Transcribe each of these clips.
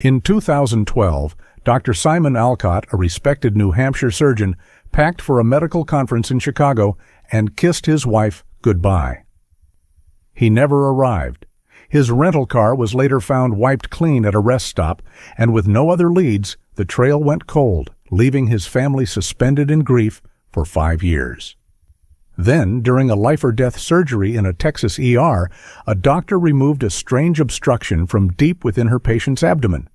In 2012, Dr. Simon Alcott, a respected New Hampshire surgeon, packed for a medical conference in Chicago and kissed his wife goodbye. He never arrived. His rental car was later found wiped clean at a rest stop, and with no other leads, the trail went cold, leaving his family suspended in grief for 5 years. Then, during a life-or-death surgery in a Texas ER, a doctor removed a strange obstruction from deep within her patient's abdomen.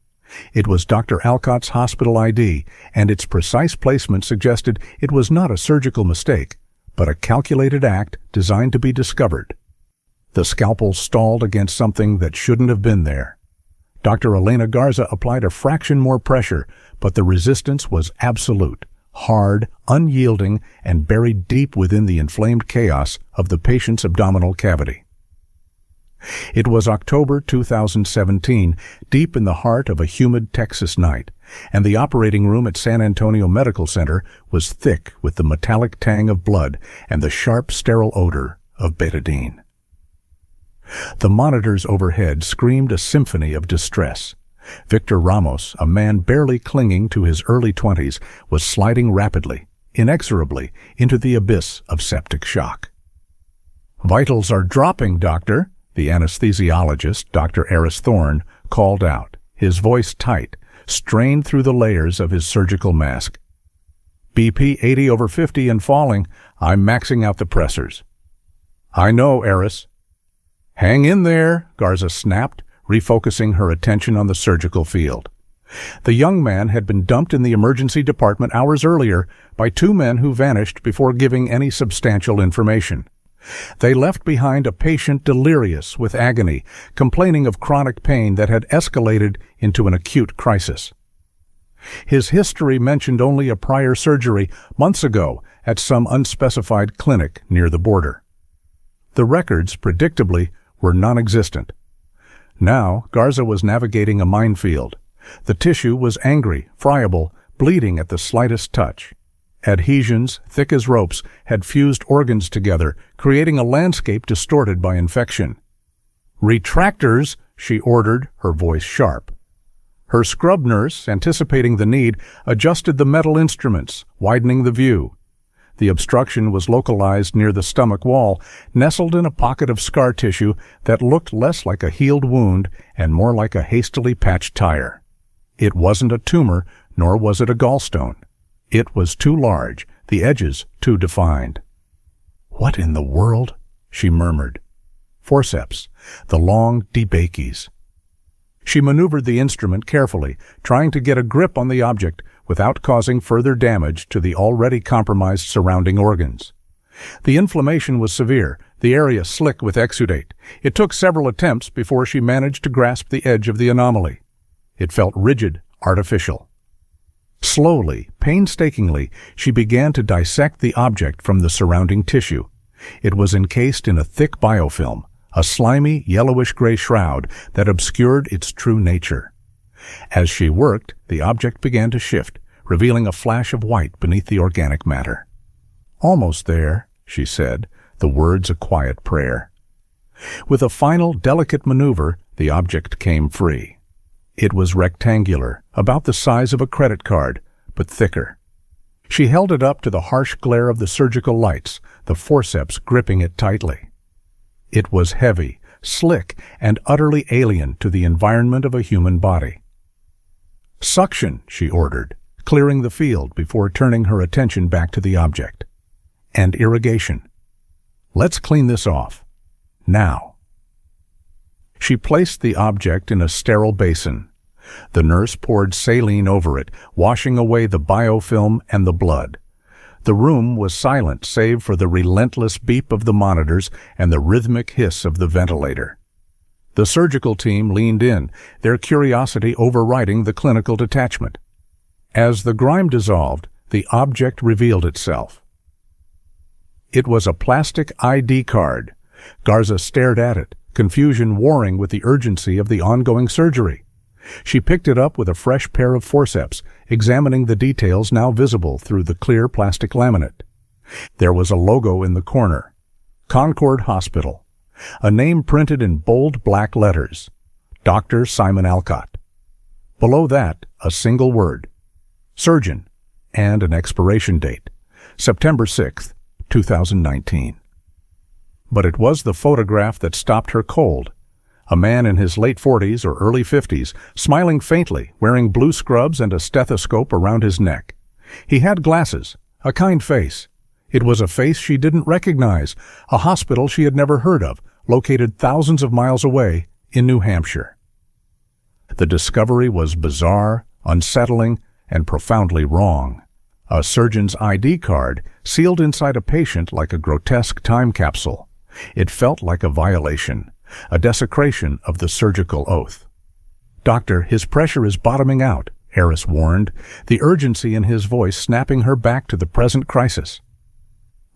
It was Dr. Alcott's hospital ID, and its precise placement suggested it was not a surgical mistake, but a calculated act designed to be discovered. The scalpel stalled against something that shouldn't have been there. Dr. Elena Garza applied a fraction more pressure, but the resistance was absolute, hard, unyielding, and buried deep within the inflamed chaos of the patient's abdominal cavity. It was October 2017, deep in the heart of a humid Texas night, and the operating room at San Antonio Medical Center was thick with the metallic tang of blood and the sharp, sterile odor of betadine. The monitors overhead screamed a symphony of distress. Victor Ramos, a man barely clinging to his early 20s, was sliding rapidly, inexorably, into the abyss of septic shock. "Vitals are dropping, doctor," the anesthesiologist, Dr. Eris Thorne, called out, his voice tight, strained through the layers of his surgical mask. "BP 80/50 and falling. I'm maxing out the pressors." "I know, Eris." "Hang in there," Garza snapped, refocusing her attention on the surgical field. The young man had been dumped in the emergency department hours earlier by 2 men who vanished before giving any substantial information. They left behind a patient delirious with agony, complaining of chronic pain that had escalated into an acute crisis. His history mentioned only a prior surgery months ago at some unspecified clinic near the border. The records, predictably, were non-existent. Now, Garza was navigating a minefield. The tissue was angry, friable, bleeding at the slightest touch. Adhesions, thick as ropes, had fused organs together, creating a landscape distorted by infection. "Retractors," she ordered, her voice sharp. Her scrub nurse, anticipating the need, adjusted the metal instruments, widening the view. The obstruction was localized near the stomach wall, nestled in a pocket of scar tissue that looked less like a healed wound and more like a hastily patched tire. It wasn't a tumor, nor was it a gallstone. It was too large, the edges too defined. "What in the world?" she murmured. Forceps, the long, deep achies. She maneuvered the instrument carefully, trying to get a grip on the object without causing further damage to the already compromised surrounding organs. The inflammation was severe, the area slick with exudate. It took several attempts before she managed to grasp the edge of the anomaly. It felt rigid, artificial. Slowly, painstakingly, she began to dissect the object from the surrounding tissue. It was encased in a thick biofilm, a slimy, yellowish-gray shroud that obscured its true nature. As she worked, the object began to shift, revealing a flash of white beneath the organic matter. "Almost there," she said, the words a quiet prayer. With a final, delicate maneuver, the object came free. It was rectangular, about the size of a credit card, but thicker. She held it up to the harsh glare of the surgical lights, the forceps gripping it tightly. It was heavy, slick, and utterly alien to the environment of a human body. "Suction," she ordered, clearing the field before turning her attention back to the object. "And irrigation. Let's clean this off. Now." She placed the object in a sterile basin. The nurse poured saline over it, washing away the biofilm and the blood. The room was silent save for the relentless beep of the monitors and the rhythmic hiss of the ventilator. The surgical team leaned in, their curiosity overriding the clinical detachment. As the grime dissolved, the object revealed itself. It was a plastic ID card. Garza stared at it, confusion warring with the urgency of the ongoing surgery. She picked it up with a fresh pair of forceps, examining the details now visible through the clear plastic laminate. There was a logo in the corner. Concord Hospital. A name printed in bold black letters. Dr. Simon Alcott. Below that, a single word: surgeon, and an expiration date: September 6, 2019. But it was the photograph that stopped her cold. A man in his late 40s or early 50s, smiling faintly, wearing blue scrubs and a stethoscope around his neck. He had glasses, a kind face. It was a face she didn't recognize, a hospital she had never heard of, located thousands of miles away in New Hampshire. The discovery was bizarre, unsettling, and profoundly wrong. A surgeon's ID card sealed inside a patient like a grotesque time capsule. It felt like a violation, a desecration of the surgical oath. "Doctor, his pressure is bottoming out," Harris warned, the urgency in his voice snapping her back to the present crisis.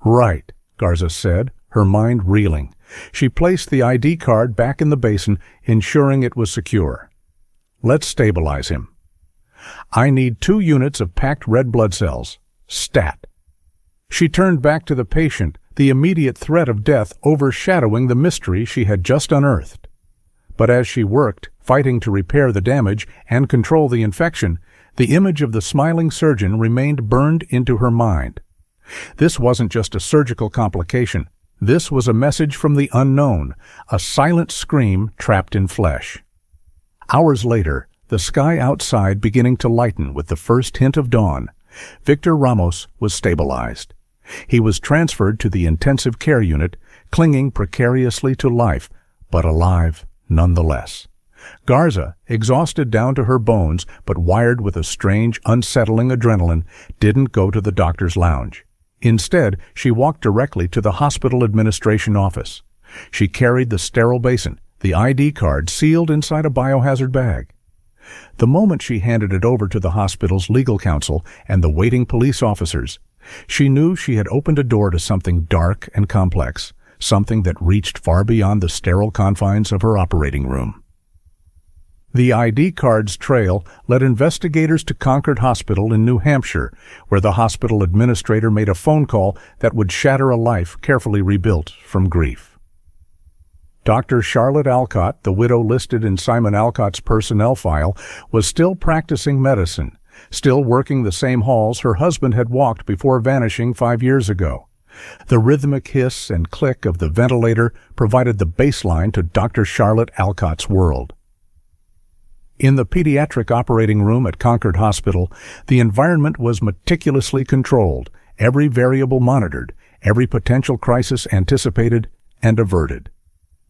"Right," Garza said, her mind reeling. She placed the ID card back in the basin, ensuring it was secure. "Let's stabilize him. I need 2 units of packed red blood cells. Stat." She turned back to the patient, the immediate threat of death overshadowing the mystery she had just unearthed. But as she worked, fighting to repair the damage and control the infection, the image of the smiling surgeon remained burned into her mind. This wasn't just a surgical complication. This was a message from the unknown, a silent scream trapped in flesh. Hours later, the sky outside beginning to lighten with the first hint of dawn, Victor Ramos was stabilized. He was transferred to the intensive care unit, clinging precariously to life, but alive nonetheless. Garza, exhausted down to her bones but wired with a strange, unsettling adrenaline, didn't go to the doctor's lounge. Instead, she walked directly to the hospital administration office. She carried the sterile basin, the ID card sealed inside a biohazard bag. The moment she handed it over to the hospital's legal counsel and the waiting police officers, she knew she had opened a door to something dark and complex, something that reached far beyond the sterile confines of her operating room. The ID card's trail led investigators to Concord Hospital in New Hampshire, where the hospital administrator made a phone call that would shatter a life carefully rebuilt from grief. Dr. Charlotte Alcott, the widow listed in Simon Alcott's personnel file, was still practicing medicine, still working the same halls her husband had walked before vanishing 5 years ago. The rhythmic hiss and click of the ventilator provided the baseline to Dr. Charlotte Alcott's world. In the pediatric operating room at Concord Hospital, the environment was meticulously controlled, every variable monitored, every potential crisis anticipated and averted.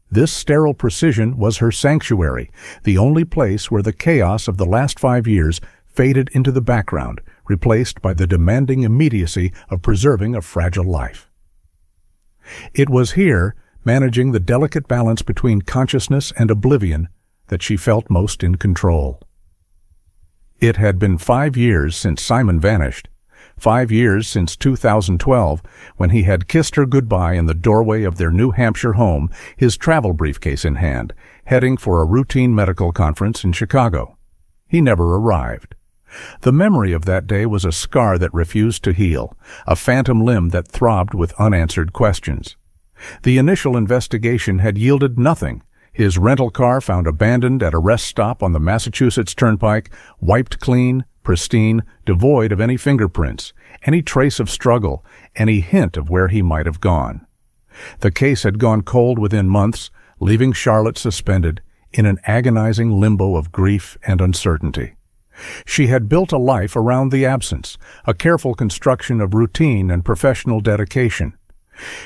This sterile precision was her sanctuary, the only place where the chaos of the last 5 years faded into the background, replaced by the demanding immediacy of preserving a fragile life. It was here, managing the delicate balance between consciousness and oblivion, that she felt most in control. It had been 5 years since Simon vanished, 5 years since 2012, when he had kissed her goodbye in the doorway of their New Hampshire home, his travel briefcase in hand, heading for a routine medical conference in Chicago. He never arrived. The memory of that day was a scar that refused to heal, a phantom limb that throbbed with unanswered questions. The initial investigation had yielded nothing. His rental car found abandoned at a rest stop on the Massachusetts Turnpike, wiped clean, pristine, devoid of any fingerprints, any trace of struggle, any hint of where he might have gone. The case had gone cold within months, leaving Charlotte suspended in an agonizing limbo of grief and uncertainty. She had built a life around the absence, a careful construction of routine and professional dedication.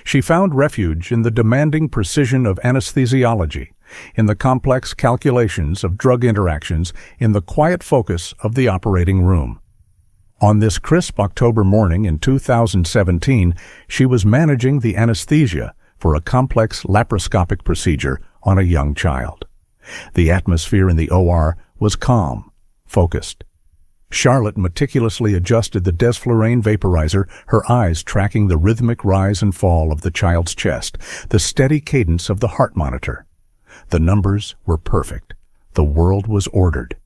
She found refuge in the demanding precision of anesthesiology, in the complex calculations of drug interactions, in the quiet focus of the operating room. On this crisp October morning in 2017, she was managing the anesthesia for a complex laparoscopic procedure on a young child. The atmosphere in the OR was calm, focused. Charlotte meticulously adjusted the desflurane vaporizer, her eyes tracking the rhythmic rise and fall of the child's chest, the steady cadence of the heart monitor. The numbers were perfect. The world was ordered.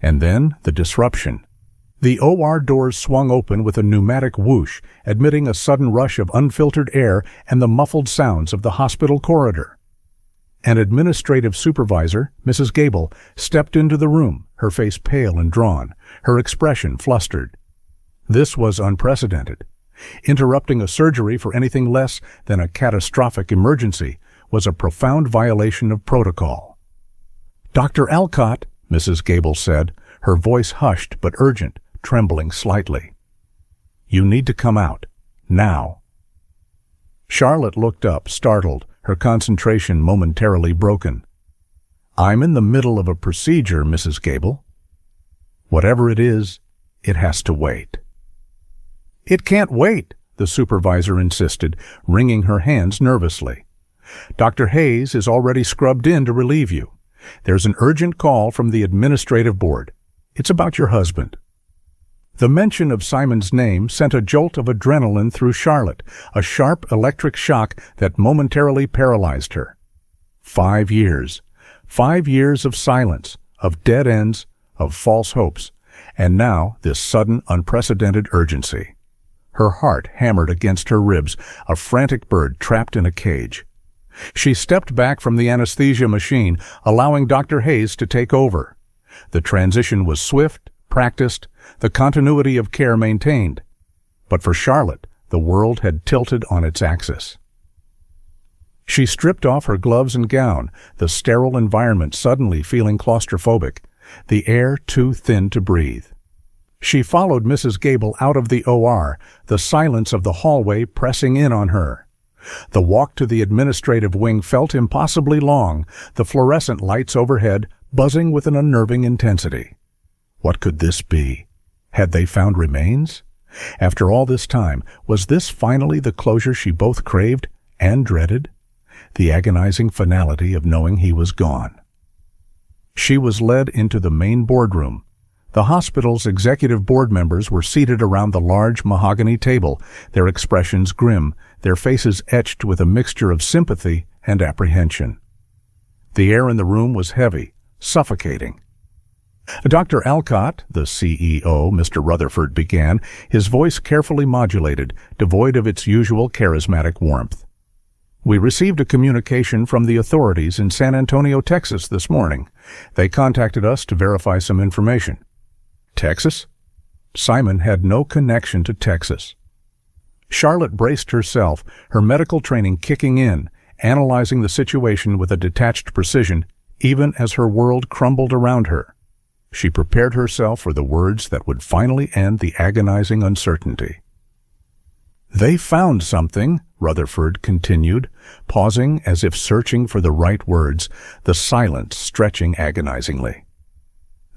And then the disruption. The OR doors swung open with a pneumatic whoosh, admitting a sudden rush of unfiltered air and the muffled sounds of the hospital corridor. An administrative supervisor, Mrs. Gable, stepped into the room, her face pale and drawn, her expression flustered. This was unprecedented. Interrupting a surgery for anything less than a catastrophic emergency was a profound violation of protocol. "Dr. Alcott," Mrs. Gable said, her voice hushed but urgent, trembling slightly. "You need to come out. Now." Charlotte looked up, startled, her concentration momentarily broken. "I'm in the middle of a procedure, Mrs. Gable." "Whatever it is, it has to wait." "It can't wait," the supervisor insisted, wringing her hands nervously. "Dr. Hayes is already scrubbed in to relieve you. There's an urgent call from the administrative board. It's about your husband." The mention of Simon's name sent a jolt of adrenaline through Charlotte, a sharp electric shock that momentarily paralyzed her. 5 years. 5 years of silence, of dead ends, of false hopes, and now this sudden, unprecedented urgency. Her heart hammered against her ribs, a frantic bird trapped in a cage. She stepped back from the anesthesia machine, allowing Dr. Hayes to take over. The transition was swift, practiced, the continuity of care maintained. But for Charlotte, the world had tilted on its axis. She stripped off her gloves and gown, the sterile environment suddenly feeling claustrophobic, the air too thin to breathe. She followed Mrs. Gable out of the OR, the silence of the hallway pressing in on her. The walk to the administrative wing felt impossibly long, the fluorescent lights overhead buzzing with an unnerving intensity. What could this be? Had they found remains? After all this time, was this finally the closure she both craved and dreaded? The agonizing finality of knowing he was gone. She was led into the main boardroom. The hospital's executive board members were seated around the large mahogany table, their expressions grim, their faces etched with a mixture of sympathy and apprehension. The air in the room was heavy, suffocating. "Dr. Alcott," the CEO, Mr. Rutherford, began, his voice carefully modulated, devoid of its usual charismatic warmth. "We received a communication from the authorities in San Antonio, Texas this morning. They contacted us to verify some information." Texas? Simon had no connection to Texas. Charlotte braced herself, her medical training kicking in, analyzing the situation with a detached precision, even as her world crumbled around her. She prepared herself for the words that would finally end the agonizing uncertainty. "They found something," Rutherford continued, pausing as if searching for the right words, the silence stretching agonizingly.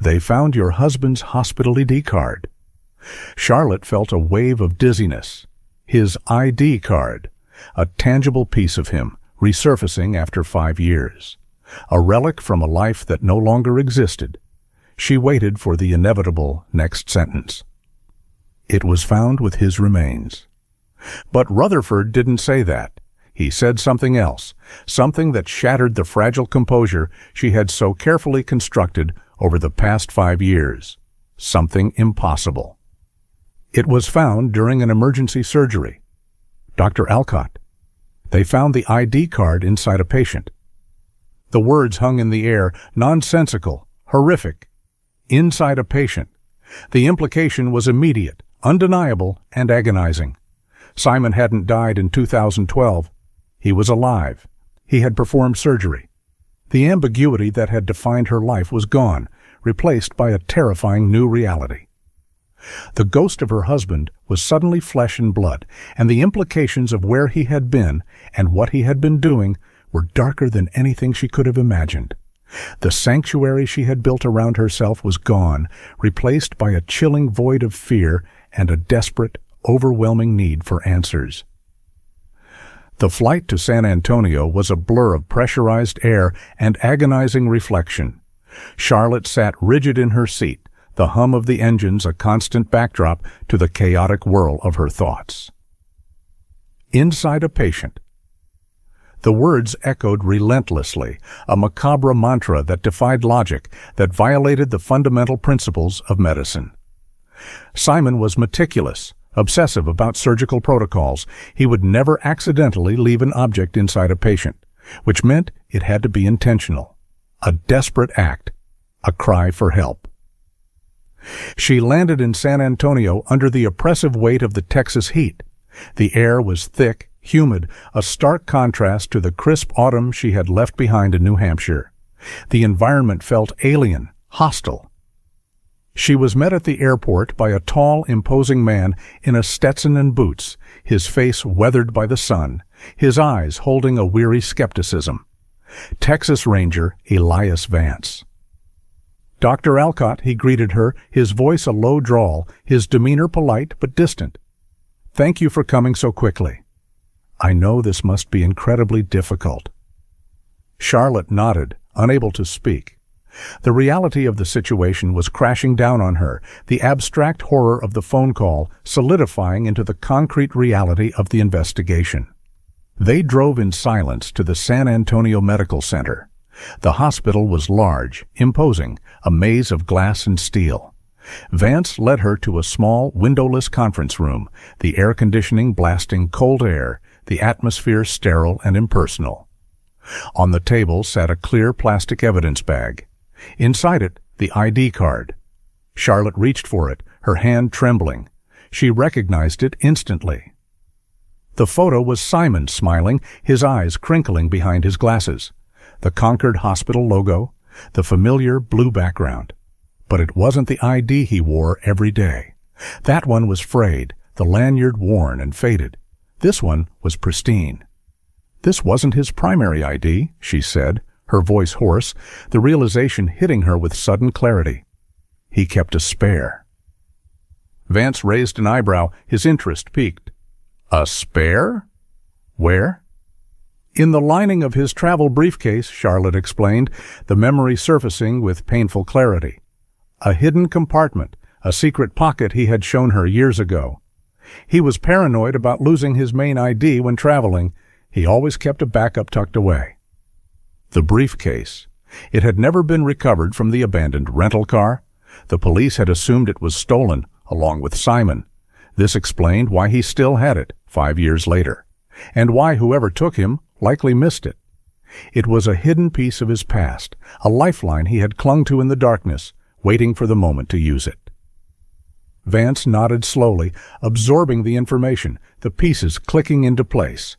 "They found your husband's hospital ID card." Charlotte felt a wave of dizziness. His ID card, a tangible piece of him, resurfacing after 5 years. A relic from a life that no longer existed. She waited for the inevitable next sentence. "It was found with his remains." But Rutherford didn't say that. He said something else, something that shattered the fragile composure she had so carefully constructed over the past 5 years. Something impossible. "It was found during an emergency surgery." "Dr. Alcott, they found the ID card inside a patient." The words hung in the air, nonsensical, horrific. Inside a patient. The implication was immediate, undeniable, and agonizing. Simon hadn't died in 2012. He was alive. He had performed surgery. The ambiguity that had defined her life was gone, replaced by a terrifying new reality. The ghost of her husband was suddenly flesh and blood, and the implications of where he had been and what he had been doing were darker than anything she could have imagined. The sanctuary she had built around herself was gone, replaced by a chilling void of fear and a desperate, overwhelming need for answers. The flight to San Antonio was a blur of pressurized air and agonizing reflection. Charlotte sat rigid in her seat, the hum of the engines a constant backdrop to the chaotic whirl of her thoughts. Inside a patient. The words echoed relentlessly, a macabre mantra that defied logic, that violated the fundamental principles of medicine. Simon was meticulous, obsessive about surgical protocols. He would never accidentally leave an object inside a patient. which meant it had to be intentional, a desperate act, a cry for help. She landed in San Antonio under the oppressive weight of the Texas heat. The air was thick, humid, a stark contrast to the crisp autumn she had left behind in New Hampshire. The environment felt alien, hostile. She was met at the airport by a tall, imposing man in a Stetson and boots, his face weathered by the sun, his eyes holding a weary skepticism. Texas Ranger Elias Vance. "Dr. Alcott," he greeted her, his voice a low drawl, his demeanor polite but distant. "Thank you for coming so quickly. I know this must be incredibly difficult." Charlotte nodded, unable to speak. The reality of the situation was crashing down on her, the abstract horror of the phone call solidifying into the concrete reality of the investigation. They drove in silence to the San Antonio Medical Center. The hospital was large, imposing, a maze of glass and steel. Vance led her to a small, windowless conference room, the air conditioning blasting cold air, the atmosphere sterile and impersonal. On the table sat a clear plastic evidence bag. Inside it, the ID card. Charlotte reached for it, her hand trembling. She recognized it instantly. The photo was Simon smiling, his eyes crinkling behind his glasses. The Concord Hospital logo, the familiar blue background. But it wasn't the ID he wore every day. That one was frayed, the lanyard worn and faded. This one was pristine. This wasn't his primary ID, she said, her voice hoarse, the realization hitting her with sudden clarity. He kept a spare. Vance raised an eyebrow, his interest piqued. "A spare? Where?" "In the lining of his travel briefcase," Charlotte explained, the memory surfacing with painful clarity. A hidden compartment, a secret pocket he had shown her years ago. He was paranoid about losing his main ID when traveling. He always kept a backup tucked away. The briefcase. It had never been recovered from the abandoned rental car. The police had assumed it was stolen, along with Simon. This explained why he still had it 5 years later, and why whoever took him likely missed it. It was a hidden piece of his past, a lifeline he had clung to in the darkness, waiting for the moment to use it. Vance nodded slowly, absorbing the information, the pieces clicking into place.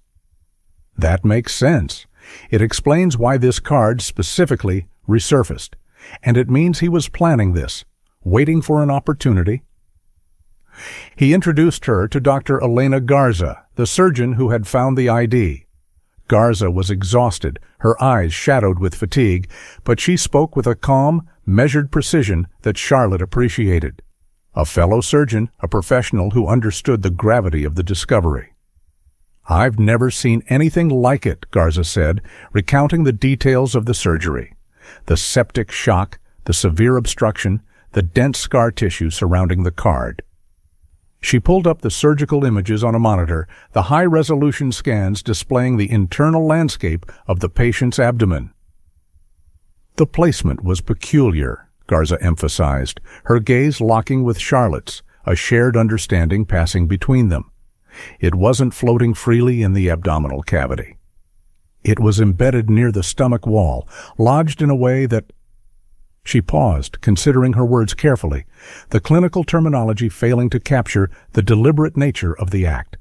That makes sense. It explains why this card specifically resurfaced, and it means he was planning this, waiting for an opportunity. He introduced her to Dr. Elena Garza, the surgeon who had found the ID. Garza was exhausted, her eyes shadowed with fatigue, but she spoke with a calm, measured precision that Charlotte appreciated. A fellow surgeon, a professional who understood the gravity of the discovery. "I've never seen anything like it," Garza said, recounting the details of the surgery. The septic shock, the severe obstruction, the dense scar tissue surrounding the card. She pulled up the surgical images on a monitor, the high-resolution scans displaying the internal landscape of the patient's abdomen. The placement was peculiar, Garza emphasized, her gaze locking with Charlotte's, a shared understanding passing between them. It wasn't floating freely in the abdominal cavity. It was embedded near the stomach wall, lodged in a way that... She paused, considering her words carefully, the clinical terminology failing to capture the deliberate nature of the act.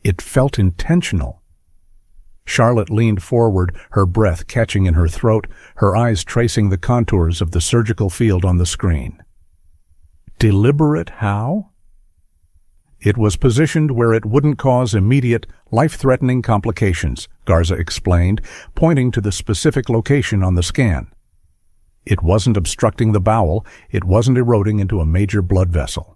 It felt intentional. Charlotte leaned forward, her breath catching in her throat, her eyes tracing the contours of the surgical field on the screen. Deliberate how? It was positioned where it wouldn't cause immediate, life-threatening complications, Garza explained, pointing to the specific location on the scan. It wasn't obstructing the bowel, it wasn't eroding into a major blood vessel.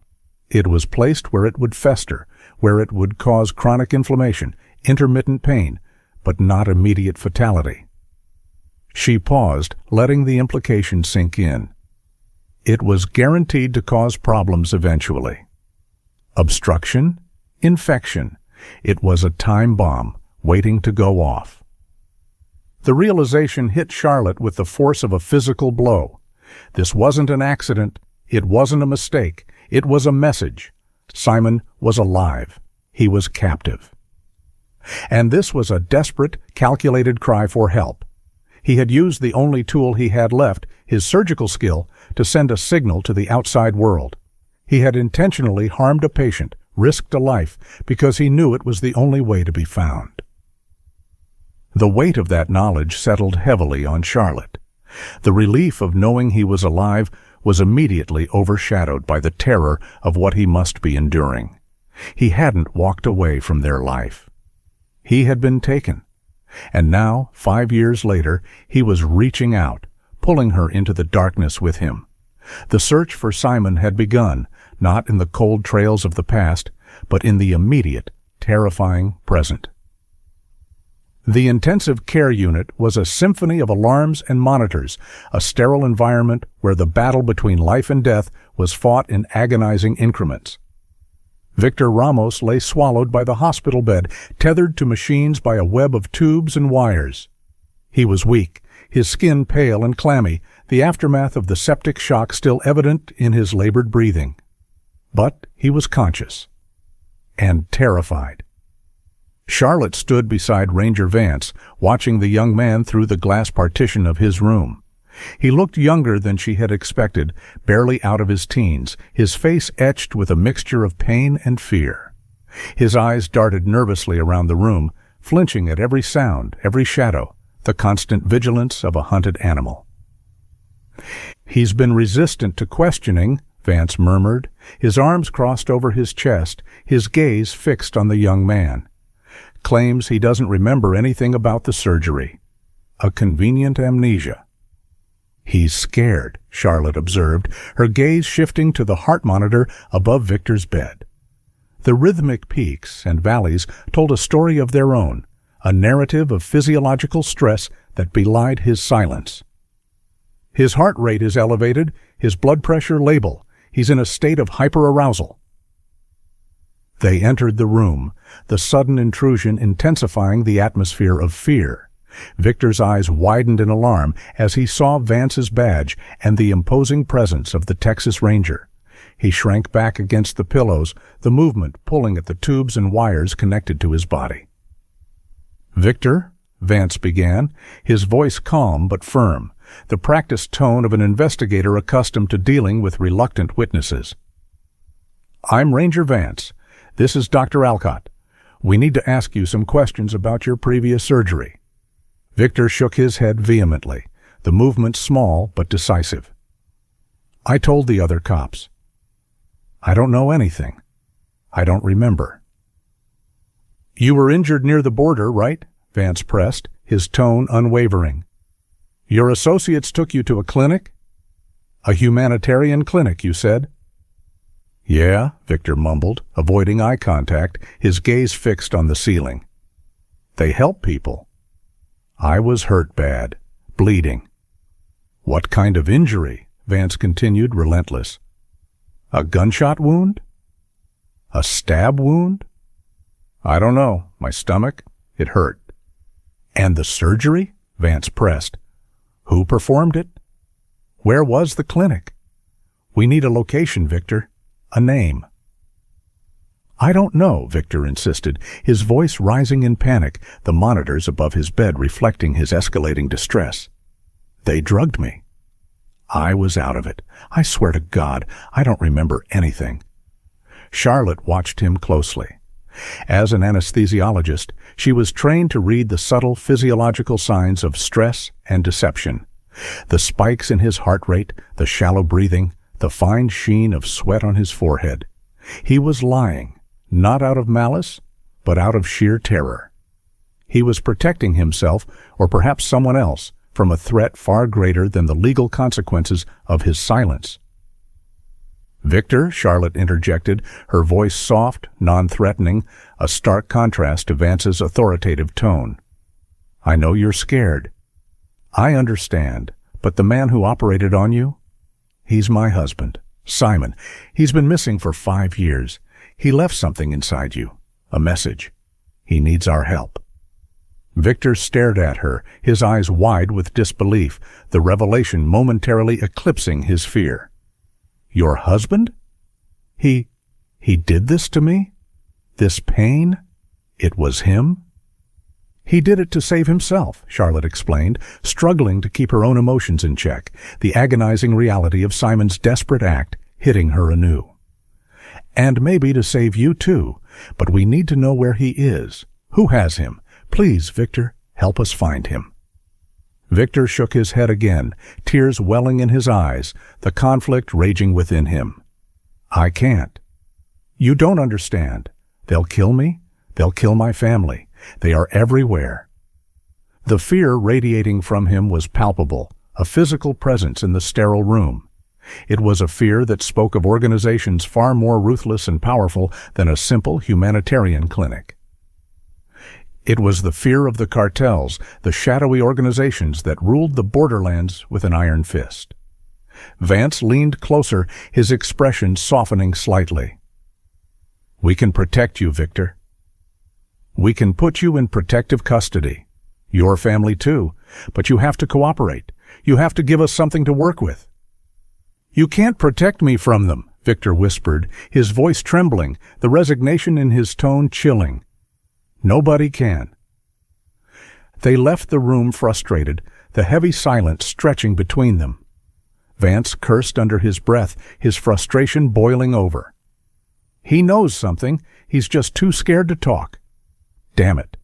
It was placed where it would fester, where it would cause chronic inflammation, intermittent pain, but not immediate fatality. She paused, letting the implication sink in. It was guaranteed to cause problems eventually. Obstruction? Infection. It was a time bomb, waiting to go off. The realization hit Charlotte with the force of a physical blow. This wasn't an accident. It wasn't a mistake. It was a message. Simon was alive. He was captive. And this was a desperate, calculated cry for help. He had used the only tool he had left, his surgical skill, to send a signal to the outside world. He had intentionally harmed a patient, risked a life, because he knew it was the only way to be found. The weight of that knowledge settled heavily on Charlotte. The relief of knowing he was alive was immediately overshadowed by the terror of what he must be enduring. He hadn't walked away from their life. He had been taken. And now, 5 years later, he was reaching out, pulling her into the darkness with him. The search for Simon had begun, not in the cold trails of the past, but in the immediate, terrifying present. The intensive care unit was a symphony of alarms and monitors, a sterile environment where the battle between life and death was fought in agonizing increments. Victor Ramos lay swallowed by the hospital bed, tethered to machines by a web of tubes and wires. He was weak, his skin pale and clammy, the aftermath of the septic shock still evident in his labored breathing. But he was conscious and terrified. Charlotte stood beside Ranger Vance, watching the young man through the glass partition of his room. He looked younger than she had expected, barely out of his teens, his face etched with a mixture of pain and fear. His eyes darted nervously around the room, flinching at every sound, every shadow, the constant vigilance of a hunted animal. "He's been resistant to questioning," Vance murmured, his arms crossed over his chest, his gaze fixed on the young man. "Claims he doesn't remember anything about the surgery. A convenient amnesia." "He's scared," Charlotte observed, her gaze shifting to the heart monitor above Victor's bed. The rhythmic peaks and valleys told a story of their own, a narrative of physiological stress that belied his silence. "His heart rate is elevated, his blood pressure labile. He's in a state of hyperarousal." They entered the room, the sudden intrusion intensifying the atmosphere of fear. Victor's eyes widened in alarm as he saw Vance's badge and the imposing presence of the Texas Ranger. He shrank back against the pillows, the movement pulling at the tubes and wires connected to his body. "Victor," Vance began, his voice calm but firm, the practiced tone of an investigator accustomed to dealing with reluctant witnesses. "I'm Ranger Vance. This is Dr. Alcott. We need to ask you some questions about your previous surgery." Victor shook his head vehemently, the movement small but decisive. "I told the other cops. I don't know anything. I don't remember." "You were injured near the border, right?" Vance pressed, his tone unwavering. "Your associates took you to a clinic?" "A humanitarian clinic, you said." "Yeah," Victor mumbled, avoiding eye contact, his gaze fixed on the ceiling. "They help people." "I was hurt bad, bleeding." "What kind of injury?" Vance continued, relentless. "A gunshot wound? A stab wound?" "I don't know. My stomach, it hurt." "And the surgery?" Vance pressed. "Who performed it? Where was the clinic? We need a location, Victor. A name." "I don't know," Victor insisted, his voice rising in panic, the monitors above his bed reflecting his escalating distress. "They drugged me. I was out of it. I swear to God, I don't remember anything." Charlotte watched him closely. As an anesthesiologist, she was trained to read the subtle physiological signs of stress and deception. The spikes in his heart rate, the shallow breathing, the fine sheen of sweat on his forehead. He was lying, not out of malice, but out of sheer terror. He was protecting himself, or perhaps someone else, from a threat far greater than the legal consequences of his silence. "Victor," Charlotte interjected, her voice soft, non-threatening, a stark contrast to Vance's authoritative tone. "I know you're scared. I understand, but the man who operated on you? He's my husband, Simon. He's been missing for 5 years. He left something inside you, a message. He needs our help." Victor stared at her, his eyes wide with disbelief, the revelation momentarily eclipsing his fear. "Your husband? He did this to me? This pain? It was him?" He did it to save himself, Charlotte explained, struggling to keep her own emotions in check, the agonizing reality of Simon's desperate act hitting her anew. And maybe to save you too, but we need to know where he is. Who has him? Please, Victor, help us find him. Victor shook his head again, tears welling in his eyes, the conflict raging within him. I can't. You don't understand. They'll kill me. They'll kill my family. They are everywhere. The fear radiating from him was palpable, a physical presence in the sterile room. It was a fear that spoke of organizations far more ruthless and powerful than a simple humanitarian clinic. It was the fear of the cartels, the shadowy organizations that ruled the borderlands with an iron fist. Vance leaned closer, his expression softening slightly. We can protect you, Victor. We can put you in protective custody. Your family too, but you have to cooperate. You have to give us something to work with. You can't protect me from them, Victor whispered, his voice trembling, the resignation in his tone chilling. Nobody can. They left the room frustrated, the heavy silence stretching between them. Vance cursed under his breath, his frustration boiling over. He knows something, he's just too scared to talk. Damn it.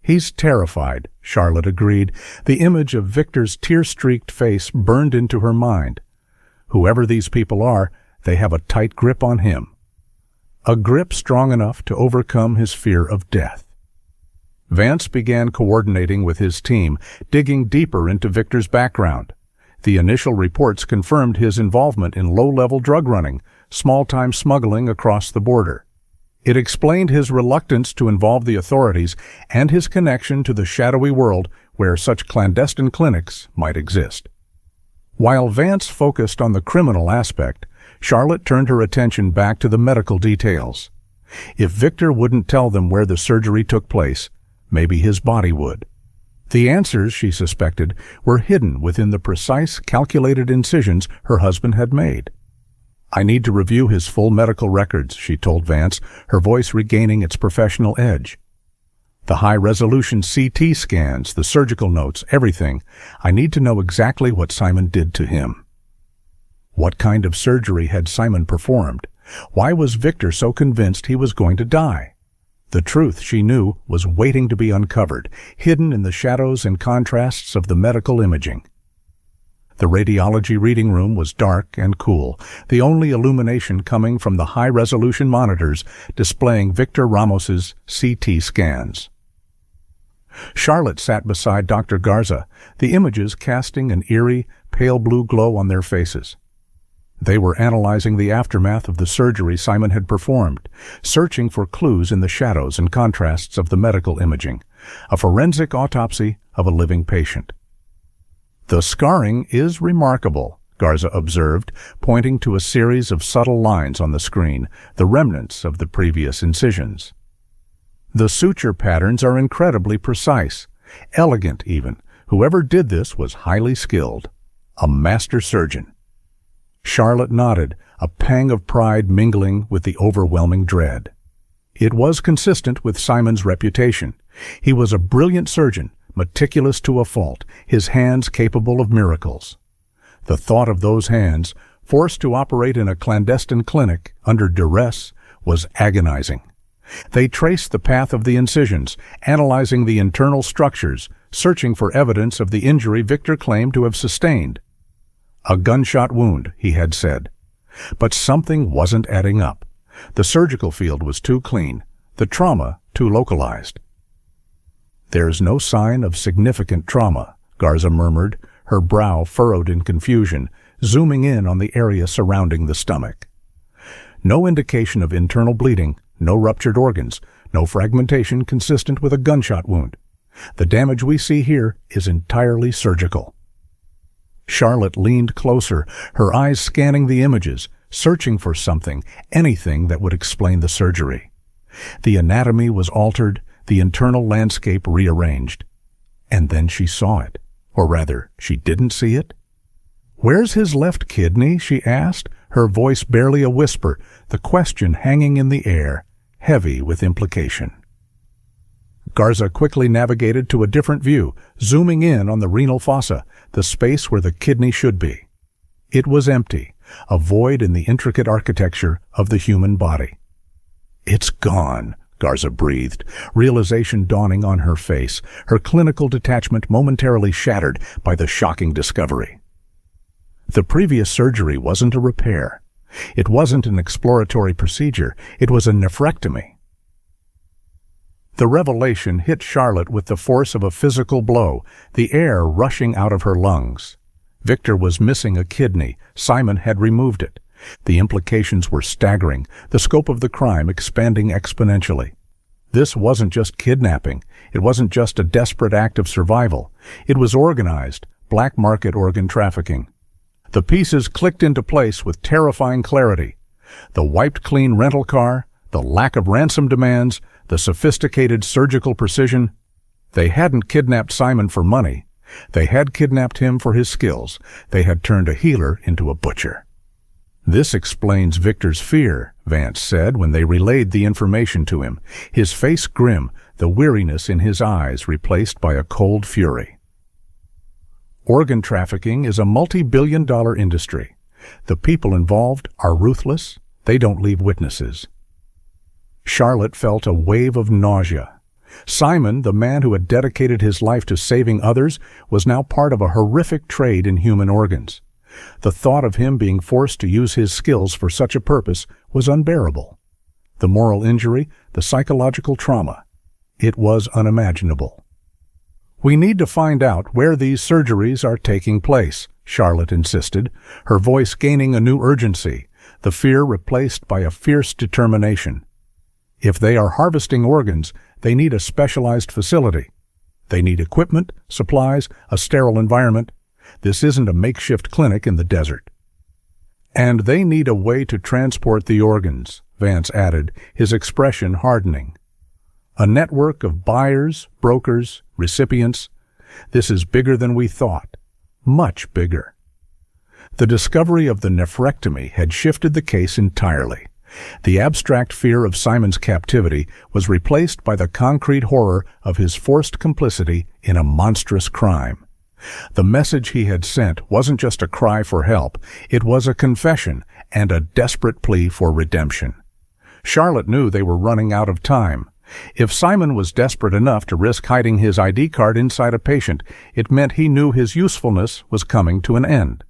He's terrified, Charlotte agreed. The image of Victor's tear-streaked face burned into her mind. Whoever these people are, they have a tight grip on him. A grip strong enough to overcome his fear of death. Vance began coordinating with his team, digging deeper into Victor's background. The initial reports confirmed his involvement in low-level drug running, small-time smuggling across the border. It explained his reluctance to involve the authorities and his connection to the shadowy world where such clandestine clinics might exist. While Vance focused on the criminal aspect, Charlotte turned her attention back to the medical details. If Victor wouldn't tell them where the surgery took place, maybe his body would. The answers, she suspected, were hidden within the precise, calculated incisions her husband had made. I need to review his full medical records, she told Vance, her voice regaining its professional edge. The high-resolution CT scans, the surgical notes, everything. I need to know exactly what Simon did to him. What kind of surgery had Simon performed? Why was Victor so convinced he was going to die? The truth, she knew, was waiting to be uncovered, hidden in the shadows and contrasts of the medical imaging. The radiology reading room was dark and cool, the only illumination coming from the high-resolution monitors displaying Victor Ramos's CT scans. Charlotte sat beside Dr. Garza, the images casting an eerie, pale blue glow on their faces. They were analyzing the aftermath of the surgery Simon had performed, searching for clues in the shadows and contrasts of the medical imaging, a forensic autopsy of a living patient. The scarring is remarkable, Garza observed, pointing to a series of subtle lines on the screen, the remnants of the previous incisions. The suture patterns are incredibly precise, elegant even. Whoever did this was highly skilled. A master surgeon. Charlotte nodded, a pang of pride mingling with the overwhelming dread. It was consistent with Simon's reputation. He was a brilliant surgeon, meticulous to a fault, his hands capable of miracles. The thought of those hands, forced to operate in a clandestine clinic under duress, was agonizing. They traced the path of the incisions, analyzing the internal structures, searching for evidence of the injury Victor claimed to have sustained. A gunshot wound, he had said. But something wasn't adding up. The surgical field was too clean, the trauma too localized. There's no sign of significant trauma, Garza murmured, her brow furrowed in confusion, zooming in on the area surrounding the stomach. No indication of internal bleeding, no ruptured organs, no fragmentation consistent with a gunshot wound. The damage we see here is entirely surgical. Charlotte leaned closer, her eyes scanning the images, searching for something, anything that would explain the surgery. The anatomy was altered, the internal landscape rearranged. And then she saw it. Or rather, she didn't see it. "Where's his left kidney?" she asked, her voice barely a whisper, the question hanging in the air, heavy with implication. Garza quickly navigated to a different view, zooming in on the renal fossa, the space where the kidney should be. It was empty, a void in the intricate architecture of the human body. "It's gone," Garza breathed, realization dawning on her face, her clinical detachment momentarily shattered by the shocking discovery. The previous surgery wasn't a repair. It wasn't an exploratory procedure. It was a nephrectomy. The revelation hit Charlotte with the force of a physical blow, the air rushing out of her lungs. Victor was missing a kidney. Simon had removed it. The implications were staggering, the scope of the crime expanding exponentially. This wasn't just kidnapping. It wasn't just a desperate act of survival. It was organized, black market organ trafficking. The pieces clicked into place with terrifying clarity. The wiped-clean rental car, the lack of ransom demands, the sophisticated surgical precision. They hadn't kidnapped Simon for money. They had kidnapped him for his skills. They had turned a healer into a butcher. "This explains Victor's fear," Vance said when they relayed the information to him, his face grim, the weariness in his eyes replaced by a cold fury. Organ trafficking is a multi-billion-dollar industry. The people involved are ruthless. They don't leave witnesses. Charlotte felt a wave of nausea. Simon, the man who had dedicated his life to saving others, was now part of a horrific trade in human organs. The thought of him being forced to use his skills for such a purpose was unbearable. The moral injury, the psychological trauma, it was unimaginable. "We need to find out where these surgeries are taking place," Charlotte insisted, her voice gaining a new urgency, the fear replaced by a fierce determination. "If they are harvesting organs, they need a specialized facility. They need equipment, supplies, a sterile environment. This isn't a makeshift clinic in the desert." "And they need a way to transport the organs," Vance added, his expression hardening. "A network of buyers, brokers, recipients. This is bigger than we thought. Much bigger." The discovery of the nephrectomy had shifted the case entirely. The abstract fear of Simon's captivity was replaced by the concrete horror of his forced complicity in a monstrous crime. The message he had sent wasn't just a cry for help, it was a confession and a desperate plea for redemption. Charlotte knew they were running out of time. If Simon was desperate enough to risk hiding his ID card inside a patient, it meant he knew his usefulness was coming to an end.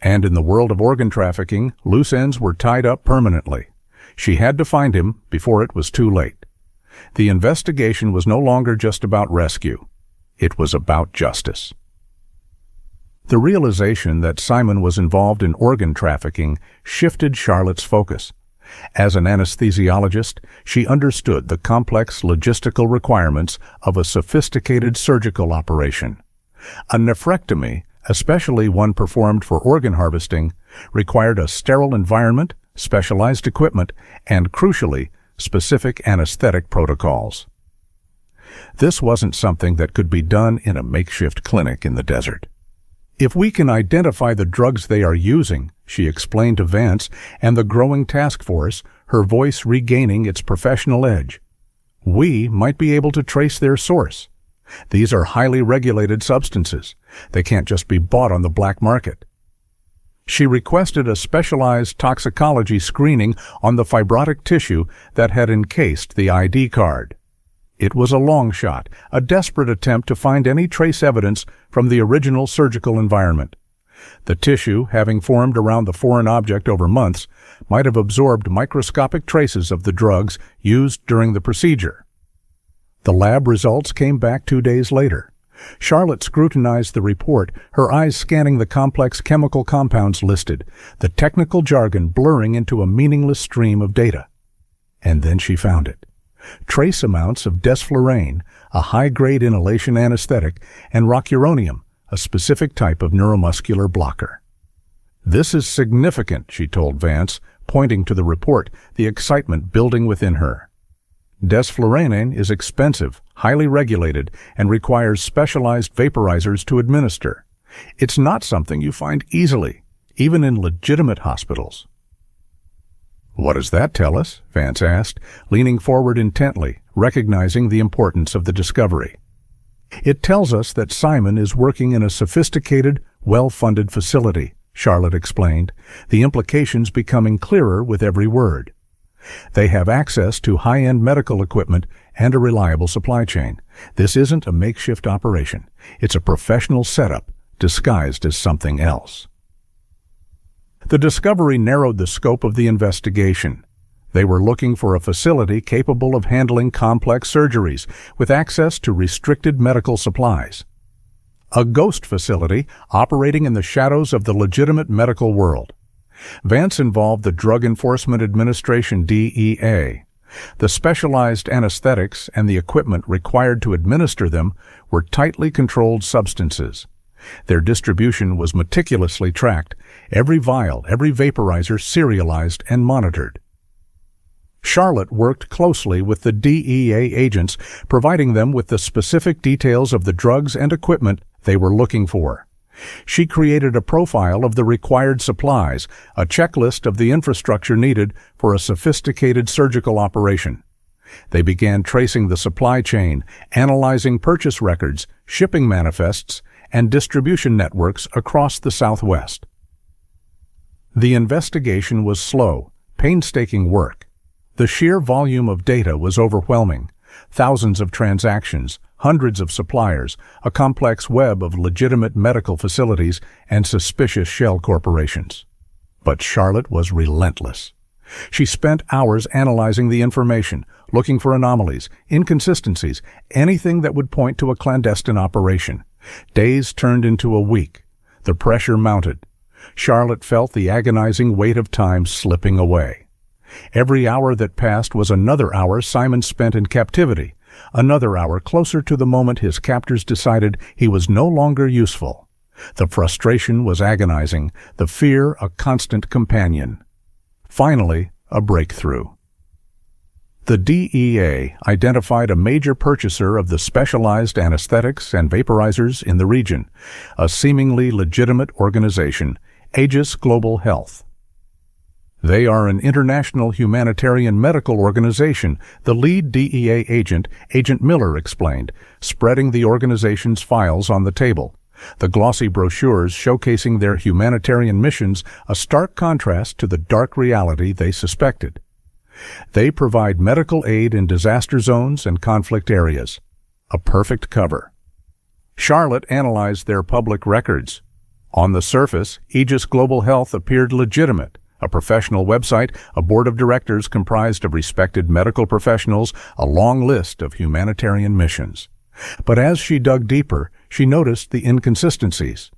And in the world of organ trafficking, loose ends were tied up permanently. She had to find him before it was too late. The investigation was no longer just about rescue. It was about justice. The realization that Simon was involved in organ trafficking shifted Charlotte's focus. As an anesthesiologist, she understood the complex logistical requirements of a sophisticated surgical operation. A nephrectomy, especially one performed for organ harvesting, required a sterile environment, specialized equipment, and, crucially, specific anesthetic protocols. This wasn't something that could be done in a makeshift clinic in the desert. "If we can identify the drugs they are using," she explained to Vance and the growing task force, her voice regaining its professional edge, "we might be able to trace their source. These are highly regulated substances. They can't just be bought on the black market." She requested a specialized toxicology screening on the fibrotic tissue that had encased the ID card. It was a long shot, a desperate attempt to find any trace evidence from the original surgical environment. The tissue, having formed around the foreign object over months, might have absorbed microscopic traces of the drugs used during the procedure. The lab results came back 2 days later. Charlotte scrutinized the report, her eyes scanning the complex chemical compounds listed, the technical jargon blurring into a meaningless stream of data. And then she found it. Trace amounts of desflurane, a high-grade inhalation anesthetic, and rocuronium, a specific type of neuromuscular blocker. "This is significant," she told Vance, pointing to the report, the excitement building within her. "Desflurane is expensive, highly regulated, and requires specialized vaporizers to administer. It's not something you find easily, even in legitimate hospitals." "What does that tell us?" Vance asked, leaning forward intently, recognizing the importance of the discovery. "It tells us that Simon is working in a sophisticated, well-funded facility," Charlotte explained, the implications becoming clearer with every word. "They have access to high-end medical equipment and a reliable supply chain. This isn't a makeshift operation. It's a professional setup disguised as something else." The discovery narrowed the scope of the investigation. They were looking for a facility capable of handling complex surgeries with access to restricted medical supplies. A ghost facility operating in the shadows of the legitimate medical world. Vance involved the Drug Enforcement Administration (DEA). The specialized anesthetics and the equipment required to administer them were tightly controlled substances. Their distribution was meticulously tracked, every vial, every vaporizer serialized and monitored. Charlotte worked closely with the DEA agents, providing them with the specific details of the drugs and equipment they were looking for. She created a profile of the required supplies, a checklist of the infrastructure needed for a sophisticated surgical operation. They began tracing the supply chain, analyzing purchase records, shipping manifests, and distribution networks across the Southwest. The investigation was slow, painstaking work. The sheer volume of data was overwhelming. Thousands of transactions, hundreds of suppliers, a complex web of legitimate medical facilities, and suspicious shell corporations. But Charlotte was relentless. She spent hours analyzing the information, looking for anomalies, inconsistencies, anything that would point to a clandestine operation. Days turned into a week. The pressure mounted. Charlotte felt the agonizing weight of time slipping away. Every hour that passed was another hour Simon spent in captivity, another hour closer to the moment his captors decided he was no longer useful. The frustration was agonizing, the fear a constant companion. Finally, a breakthrough. The DEA identified a major purchaser of the specialized anesthetics and vaporizers in the region, a seemingly legitimate organization, Aegis Global Health. They are an international humanitarian medical organization, the lead DEA agent, Agent Miller, explained, spreading the organization's files on the table. The glossy brochures showcasing their humanitarian missions, a stark contrast to the dark reality they suspected. They provide medical aid in disaster zones and conflict areas. A perfect cover. Charlotte analyzed their public records. On the surface, Aegis Global Health appeared legitimate. A professional website, a board of directors comprised of respected medical professionals, a long list of humanitarian missions. But as she dug deeper, she noticed the inconsistencies.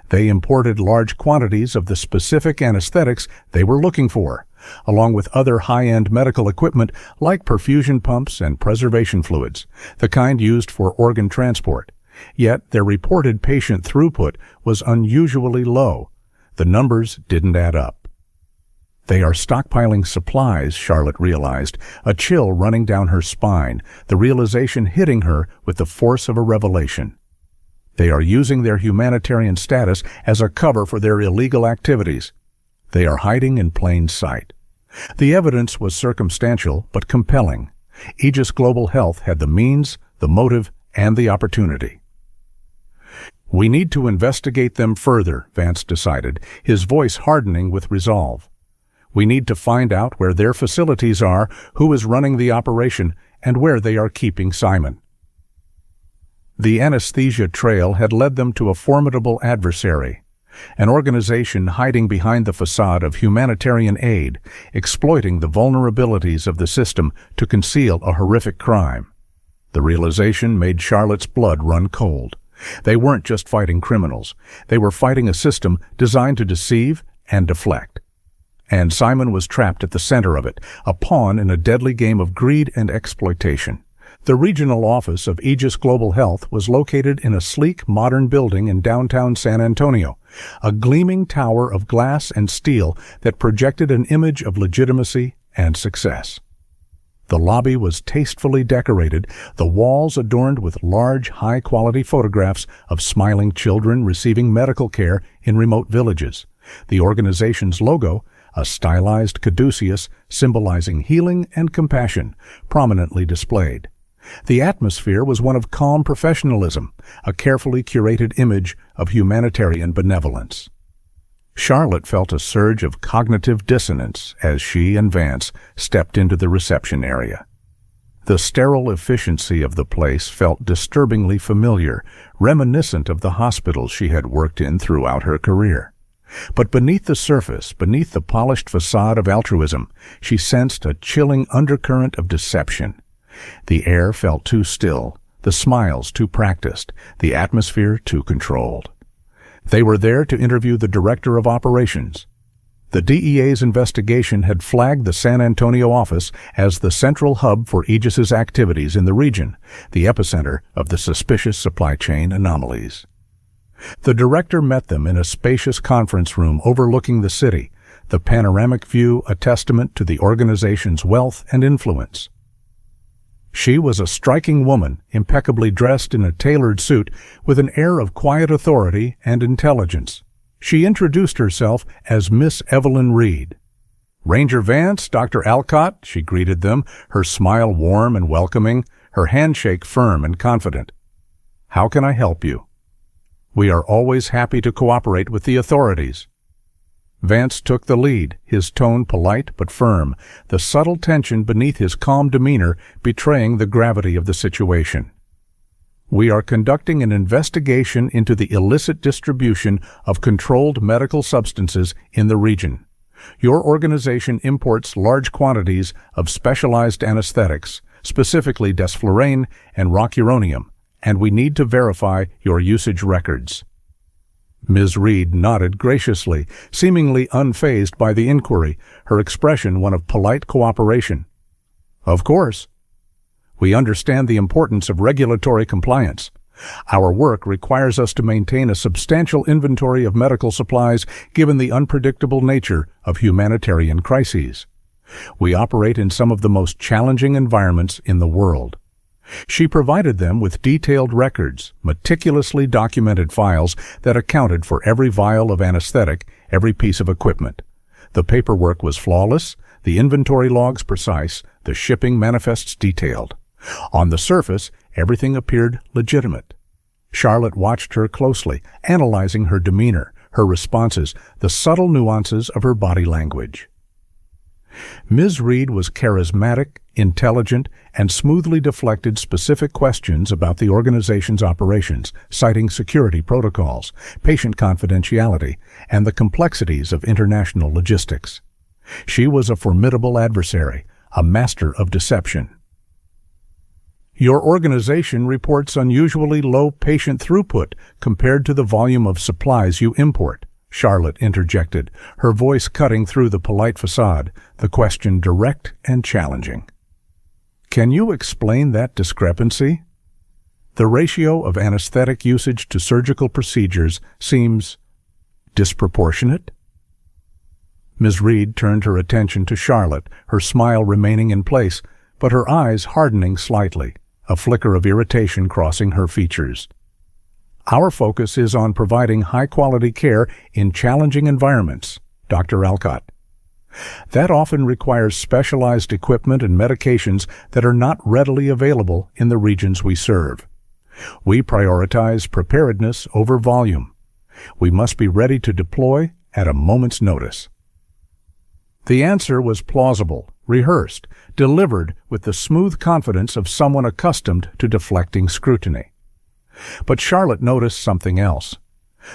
They imported large quantities of the specific anesthetics they were looking for, along with other high-end medical equipment like perfusion pumps and preservation fluids, the kind used for organ transport. Yet their reported patient throughput was unusually low. The numbers didn't add up. They are stockpiling supplies, Charlotte realized, a chill running down her spine, the realization hitting her with the force of a revelation. They are using their humanitarian status as a cover for their illegal activities. They are hiding in plain sight. The evidence was circumstantial but compelling. Aegis Global Health had the means, the motive, and the opportunity. "We need to investigate them further," Vance decided, his voice hardening with resolve. "We need to find out where their facilities are, who is running the operation, and where they are keeping Simon." The anesthesia trail had led them to a formidable adversary, an organization hiding behind the facade of humanitarian aid, exploiting the vulnerabilities of the system to conceal a horrific crime. The realization made Charlotte's blood run cold. They weren't just fighting criminals. They were fighting a system designed to deceive and deflect. And Simon was trapped at the center of it, a pawn in a deadly game of greed and exploitation. The regional office of Aegis Global Health was located in a sleek, modern building in downtown San Antonio, a gleaming tower of glass and steel that projected an image of legitimacy and success. The lobby was tastefully decorated, the walls adorned with large, high-quality photographs of smiling children receiving medical care in remote villages. The organization's logo, a stylized caduceus symbolizing healing and compassion, prominently displayed. The atmosphere was one of calm professionalism, a carefully curated image of humanitarian benevolence. Charlotte felt a surge of cognitive dissonance as she and Vance stepped into the reception area. The sterile efficiency of the place felt disturbingly familiar, reminiscent of the hospitals she had worked in throughout her career. But beneath the surface, beneath the polished facade of altruism, she sensed a chilling undercurrent of deception. The air felt too still, the smiles too practiced, the atmosphere too controlled. They were there to interview the director of operations. The DEA's investigation had flagged the San Antonio office as the central hub for Aegis's activities in the region, the epicenter of the suspicious supply chain anomalies. The director met them in a spacious conference room overlooking the city, the panoramic view a testament to the organization's wealth and influence. She was a striking woman, impeccably dressed in a tailored suit, with an air of quiet authority and intelligence. She introduced herself as Miss Evelyn Reed. "Ranger Vance, Dr. Alcott," she greeted them, her smile warm and welcoming, her handshake firm and confident. "How can I help you?" "We are always happy to cooperate with the authorities." Vance took the lead, his tone polite but firm, the subtle tension beneath his calm demeanor betraying the gravity of the situation. "We are conducting an investigation into the illicit distribution of controlled medical substances in the region. Your organization imports large quantities of specialized anesthetics, specifically desflurane and rocuronium, and we need to verify your usage records." Ms. Reed nodded graciously, seemingly unfazed by the inquiry, her expression one of polite cooperation. "Of course. We understand the importance of regulatory compliance. Our work requires us to maintain a substantial inventory of medical supplies given the unpredictable nature of humanitarian crises. We operate in some of the most challenging environments in the world." She provided them with detailed records, meticulously documented files that accounted for every vial of anesthetic, every piece of equipment. The paperwork was flawless, the inventory logs precise, the shipping manifests detailed. On the surface, everything appeared legitimate. Charlotte watched her closely, analyzing her demeanor, her responses, the subtle nuances of her body language. Ms. Reed was charismatic, intelligent, and smoothly deflected specific questions about the organization's operations, citing security protocols, patient confidentiality, and the complexities of international logistics. She was a formidable adversary, a master of deception. "Your organization reports unusually low patient throughput compared to the volume of supplies you import," Charlotte interjected, her voice cutting through the polite facade, the question direct and challenging. "Can you explain that discrepancy? The ratio of anesthetic usage to surgical procedures seems disproportionate." Ms. Reed turned her attention to Charlotte, her smile remaining in place, but her eyes hardening slightly, a flicker of irritation crossing her features. "Our focus is on providing high-quality care in challenging environments, Dr. Alcott. That often requires specialized equipment and medications that are not readily available in the regions we serve. We prioritize preparedness over volume. We must be ready to deploy at a moment's notice." The answer was plausible, rehearsed, delivered with the smooth confidence of someone accustomed to deflecting scrutiny. But Charlotte noticed something else.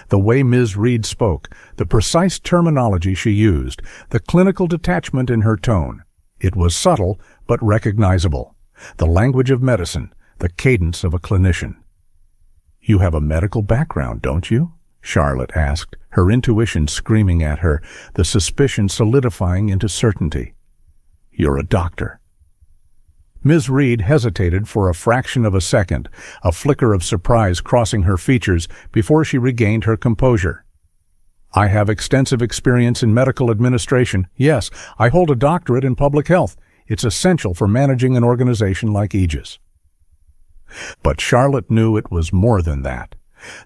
The way Ms. Reed spoke, the precise terminology she used, the clinical detachment in her tone. It was subtle but recognizable. The language of medicine, the cadence of a clinician. "You have a medical background, don't you?" Charlotte asked, her intuition screaming at her, the suspicion solidifying into certainty. "You're a doctor." Ms. Reed hesitated for a fraction of a second, a flicker of surprise crossing her features before she regained her composure. "I have extensive experience in medical administration. Yes, I hold a doctorate in public health. It's essential for managing an organization like Aegis." But Charlotte knew it was more than that.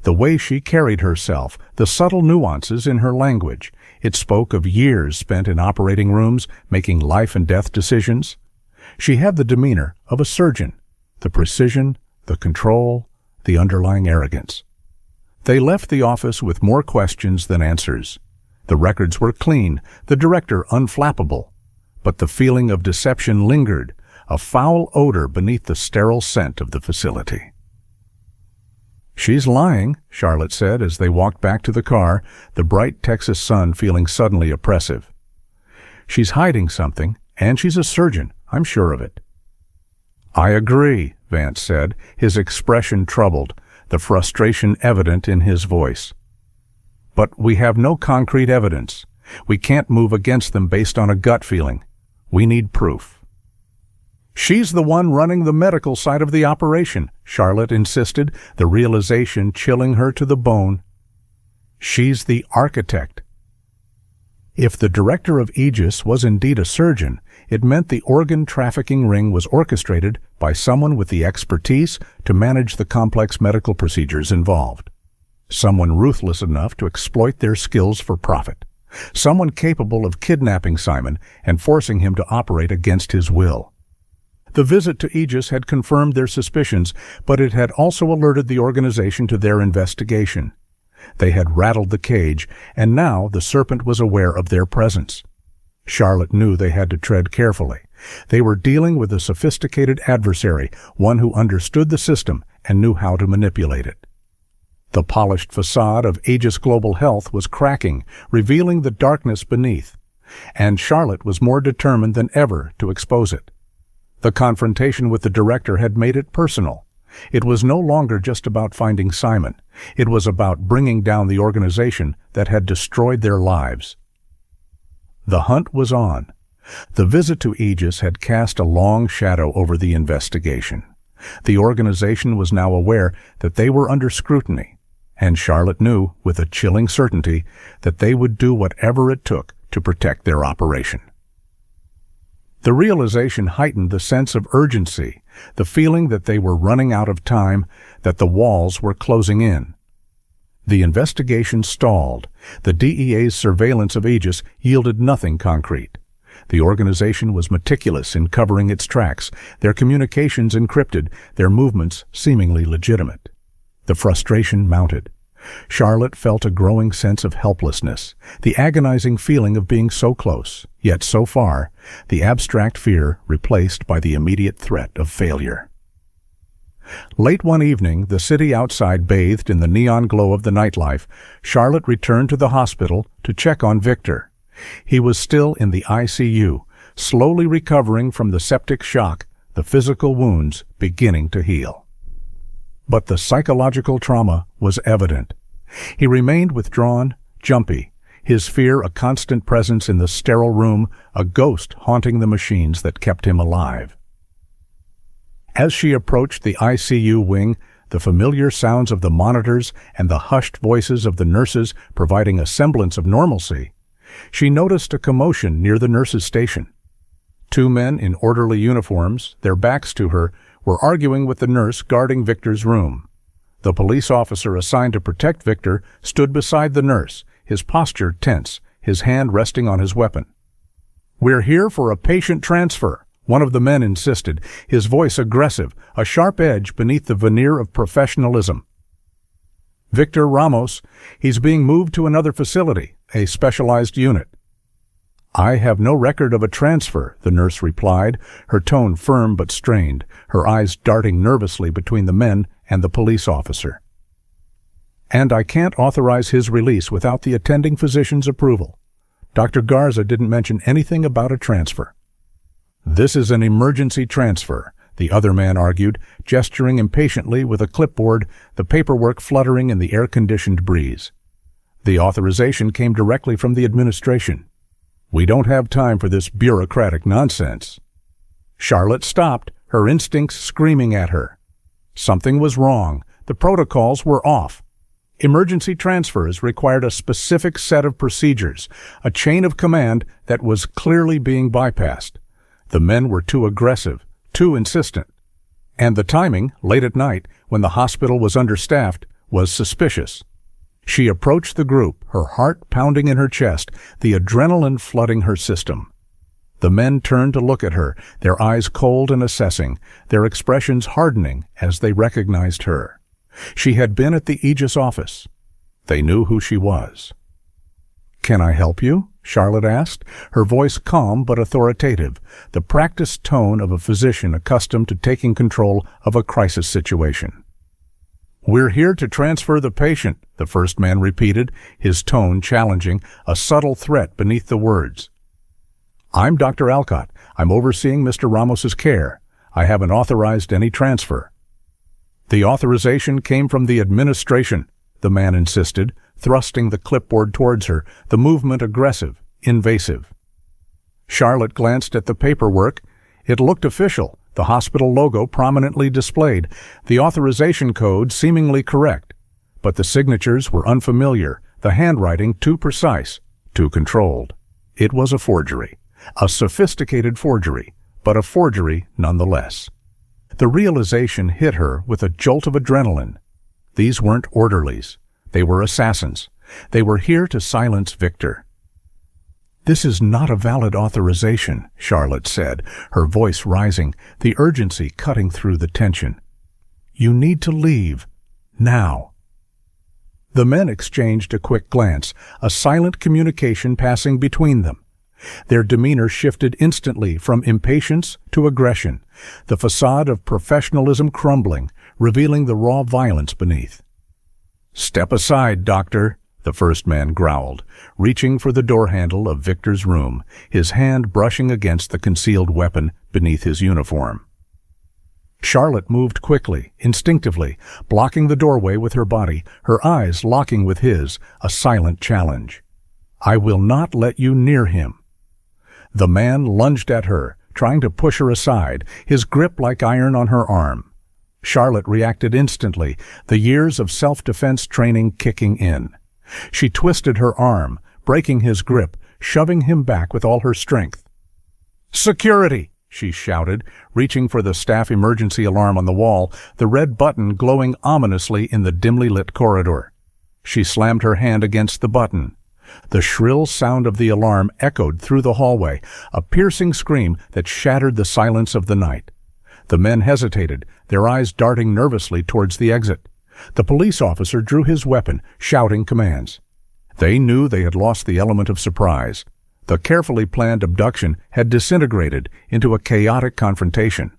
The way she carried herself, the subtle nuances in her language, It spoke of years spent in operating rooms making life and death decisions. She had the demeanor of a surgeon, the precision, the control, the underlying arrogance. They left the office with more questions than answers. The records were clean, the director unflappable, but the feeling of deception lingered, a foul odor beneath the sterile scent of the facility. "She's lying," Charlotte said as they walked back to the car, the bright Texas sun feeling suddenly oppressive. "She's hiding something, and she's a surgeon, I'm sure of it." "I agree," Vance said, his expression troubled, the frustration evident in his voice. "But we have no concrete evidence. We can't move against them based on a gut feeling. We need proof." "She's the one running the medical side of the operation," Charlotte insisted, the realization chilling her to the bone. "She's the architect." If the director of Aegis was indeed a surgeon, it meant the organ trafficking ring was orchestrated by someone with the expertise to manage the complex medical procedures involved. Someone ruthless enough to exploit their skills for profit. Someone capable of kidnapping Simon and forcing him to operate against his will. The visit to Aegis had confirmed their suspicions, but it had also alerted the organization to their investigation. They had rattled the cage, and now the serpent was aware of their presence. Charlotte knew they had to tread carefully. They were dealing with a sophisticated adversary, one who understood the system and knew how to manipulate it. The polished facade of Aegis Global Health was cracking, revealing the darkness beneath, and Charlotte was more determined than ever to expose it. The confrontation with the director had made it personal. It was no longer just about finding Simon. It was about bringing down the organization that had destroyed their lives. The hunt was on. The visit to Aegis had cast a long shadow over the investigation. The organization was now aware that they were under scrutiny, and Charlotte knew, with a chilling certainty, that they would do whatever it took to protect their operation. The realization heightened the sense of urgency, the feeling that they were running out of time, that the walls were closing in. The investigation stalled. The DEA's surveillance of Aegis yielded nothing concrete. The organization was meticulous in covering its tracks, their communications encrypted, their movements seemingly legitimate. The frustration mounted. Charlotte felt a growing sense of helplessness, the agonizing feeling of being so close, yet so far, the abstract fear replaced by the immediate threat of failure. Late one evening, the city outside bathed in the neon glow of the nightlife. Charlotte returned to the hospital to check on Victor. He was still in the ICU, slowly recovering from the septic shock, the physical wounds beginning to heal. But the psychological trauma was evident. He remained withdrawn, jumpy, his fear a constant presence in the sterile room, a ghost haunting the machines that kept him alive. As she approached the ICU wing, the familiar sounds of the monitors and the hushed voices of the nurses providing a semblance of normalcy, she noticed a commotion near the nurses' station. Two men in orderly uniforms, their backs to her, were arguing with the nurse guarding Victor's room. The police officer assigned to protect Victor stood beside the nurse, his posture tense, his hand resting on his weapon. "We're here for a patient transfer," one of the men insisted, his voice aggressive, a sharp edge beneath the veneer of professionalism. "Victor Ramos, he's being moved to another facility, a specialized unit." "I have no record of a transfer," the nurse replied, her tone firm but strained, her eyes darting nervously between the men and the police officer. "And I can't authorize his release without the attending physician's approval. Dr. Garza didn't mention anything about a transfer." "This is an emergency transfer," the other man argued, gesturing impatiently with a clipboard, the paperwork fluttering in the air-conditioned breeze. The authorization came directly from the administration. "We don't have time for this bureaucratic nonsense." Charlotte stopped, her instincts screaming at her. Something was wrong. The protocols were off. Emergency transfers required a specific set of procedures, a chain of command that was clearly being bypassed. The men were too aggressive, too insistent. And the timing, late at night, when the hospital was understaffed, was suspicious. She approached the group, her heart pounding in her chest, the adrenaline flooding her system. The men turned to look at her, their eyes cold and assessing, their expressions hardening as they recognized her. She had been at the Aegis office. They knew who she was. "Can I help you?" Charlotte asked, her voice calm but authoritative, the practiced tone of a physician accustomed to taking control of a crisis situation. "We're here to transfer the patient," the first man repeated, his tone challenging, a subtle threat beneath the words. "I'm Dr. Alcott. I'm overseeing Mr. Ramos's care. I haven't authorized any transfer." "The authorization came from the administration," the man insisted, thrusting the clipboard towards her, the movement aggressive, invasive. Charlotte glanced at the paperwork. It looked official, the hospital logo prominently displayed, the authorization code seemingly correct. But the signatures were unfamiliar, the handwriting too precise, too controlled. It was a forgery. A sophisticated forgery, but a forgery nonetheless. The realization hit her with a jolt of adrenaline. These weren't orderlies. They were assassins. They were here to silence Victor. "This is not a valid authorization," Charlotte said, her voice rising, the urgency cutting through the tension. "You need to leave. Now." The men exchanged a quick glance, a silent communication passing between them. Their demeanor shifted instantly from impatience to aggression, the facade of professionalism crumbling, revealing the raw violence beneath. "Step aside, doctor," the first man growled, reaching for the door handle of Victor's room, his hand brushing against the concealed weapon beneath his uniform. Charlotte moved quickly, instinctively, blocking the doorway with her body, her eyes locking with his, a silent challenge. "I will not let you near him." The man lunged at her, trying to push her aside, his grip like iron on her arm. Charlotte reacted instantly, the years of self-defense training kicking in. She twisted her arm, breaking his grip, shoving him back with all her strength. "Security!" she shouted, reaching for the staff emergency alarm on the wall, the red button glowing ominously in the dimly lit corridor. She slammed her hand against the button. The shrill sound of the alarm echoed through the hallway, a piercing scream that shattered the silence of the night. The men hesitated, their eyes darting nervously towards the exit. The police officer drew his weapon, shouting commands. They knew they had lost the element of surprise. The carefully planned abduction had disintegrated into a chaotic confrontation.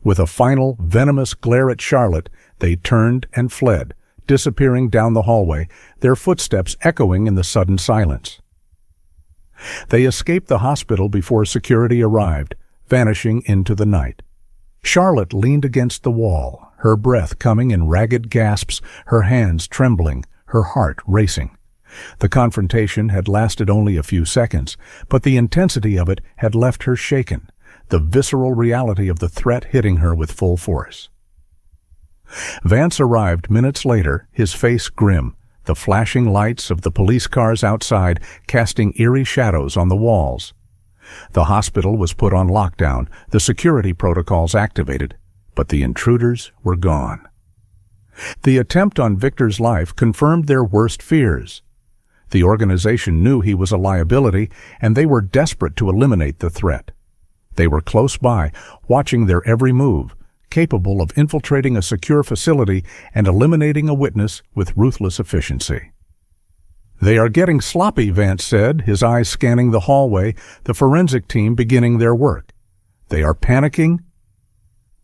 With a final, venomous glare at Charlotte, they turned and fled, disappearing down the hallway, their footsteps echoing in the sudden silence. They escaped the hospital before security arrived, vanishing into the night. Charlotte leaned against the wall, her breath coming in ragged gasps, her hands trembling, her heart racing. The confrontation had lasted only a few seconds, but the intensity of it had left her shaken, the visceral reality of the threat hitting her with full force. Vance arrived minutes later, his face grim, the flashing lights of the police cars outside casting eerie shadows on the walls. The hospital was put on lockdown, the security protocols activated, but the intruders were gone. The attempt on Victor's life confirmed their worst fears. The organization knew he was a liability, and they were desperate to eliminate the threat. They were close by, watching their every move, capable of infiltrating a secure facility and eliminating a witness with ruthless efficiency. "They are getting sloppy," Vance said, his eyes scanning the hallway, the forensic team beginning their work. "They are panicking."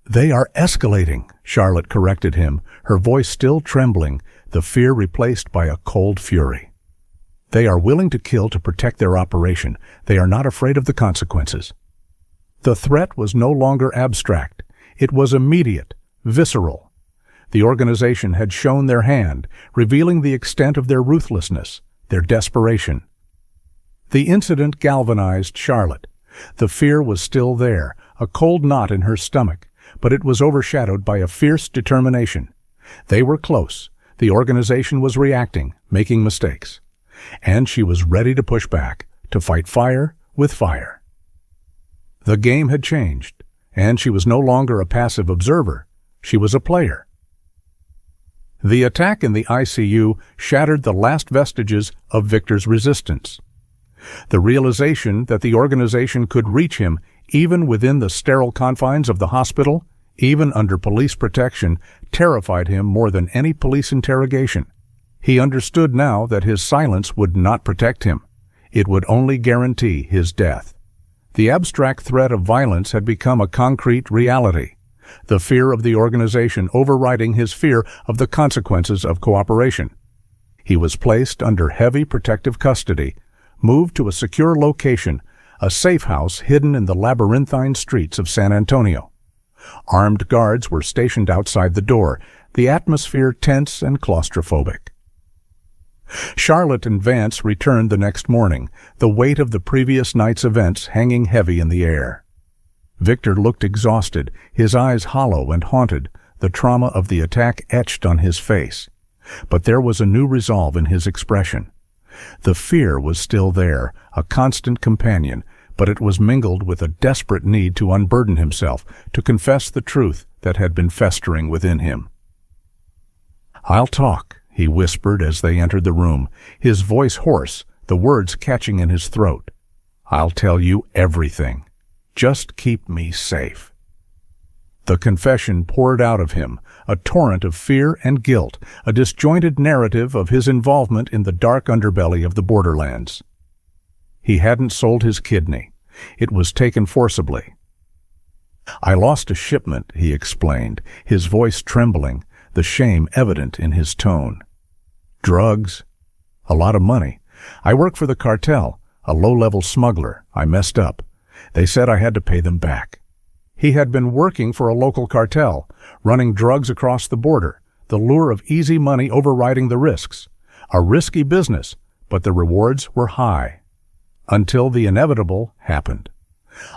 "They are escalating," Charlotte corrected him, her voice still trembling, the fear replaced by a cold fury. "They are willing to kill to protect their operation. They are not afraid of the consequences." The threat was no longer abstract. It was immediate, visceral. The organization had shown their hand, revealing the extent of their ruthlessness, their desperation. The incident galvanized Charlotte. The fear was still there, a cold knot in her stomach, but it was overshadowed by a fierce determination. They were close. The organization was reacting, making mistakes. And she was ready to push back, to fight fire with fire. The game had changed, and she was no longer a passive observer. She was a player. The attack in the ICU shattered the last vestiges of Victor's resistance. The realization that the organization could reach him even within the sterile confines of the hospital, even under police protection, terrified him more than any police interrogation. He understood now that his silence would not protect him. It would only guarantee his death. The abstract threat of violence had become a concrete reality, the fear of the organization overriding his fear of the consequences of cooperation. He was placed under heavy protective custody, moved to a secure location, a safe house hidden in the labyrinthine streets of San Antonio. Armed guards were stationed outside the door, the atmosphere tense and claustrophobic. Charlotte and Vance returned the next morning, the weight of the previous night's events hanging heavy in the air. Victor looked exhausted, his eyes hollow and haunted, the trauma of the attack etched on his face. But there was a new resolve in his expression. The fear was still there, a constant companion, but it was mingled with a desperate need to unburden himself, to confess the truth that had been festering within him. "I'll talk," he whispered as they entered the room, his voice hoarse, the words catching in his throat. "I'll tell you everything. Just keep me safe." The confession poured out of him, a torrent of fear and guilt, a disjointed narrative of his involvement in the dark underbelly of the borderlands. He hadn't sold his kidney. It was taken forcibly. "I lost a shipment," he explained, his voice trembling, the shame evident in his tone. "Drugs. A lot of money. I work for the cartel, a low-level smuggler. I messed up. They said I had to pay them back." He had been working for a local cartel, running drugs across the border, the lure of easy money overriding the risks. A risky business, but the rewards were high. Until the inevitable happened.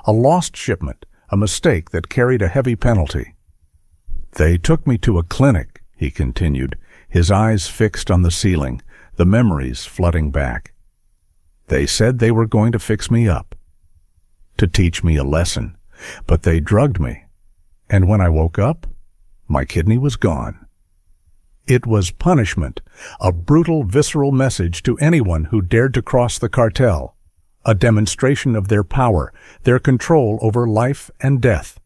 A lost shipment, a mistake that carried a heavy penalty. "They took me to a clinic," he continued, his eyes fixed on the ceiling, the memories flooding back. "They said they were going to fix me up, to teach me a lesson, but they drugged me, and when I woke up, my kidney was gone." It was punishment, a brutal, visceral message to anyone who dared to cross the cartel, a demonstration of their power, their control over life and death.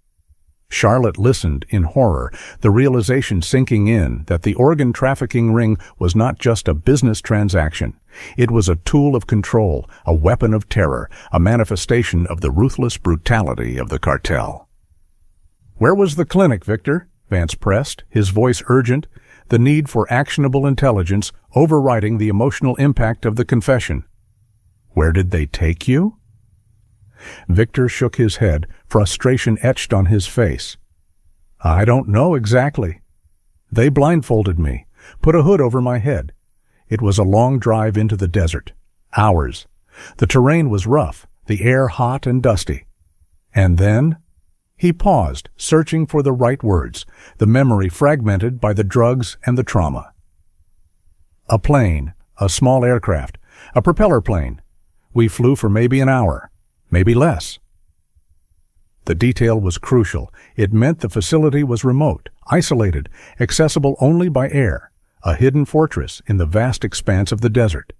Charlotte listened in horror, the realization sinking in that the organ trafficking ring was not just a business transaction. It was a tool of control, a weapon of terror, a manifestation of the ruthless brutality of the cartel. "Where was the clinic, Victor?" Vance pressed, his voice urgent, the need for actionable intelligence overriding the emotional impact of the confession. "Where did they take you?" Victor shook his head, frustration etched on his face. "I don't know exactly. They blindfolded me, put a hood over my head. It was a long drive into the desert. Hours. The terrain was rough, the air hot and dusty. And then—" He paused, searching for the right words, the memory fragmented by the drugs and the trauma. "A plane, a small aircraft, a propeller plane. We flew for maybe an hour, maybe less." The detail was crucial. It meant the facility was remote, isolated, accessible only by air, a hidden fortress in the vast expanse of the desert.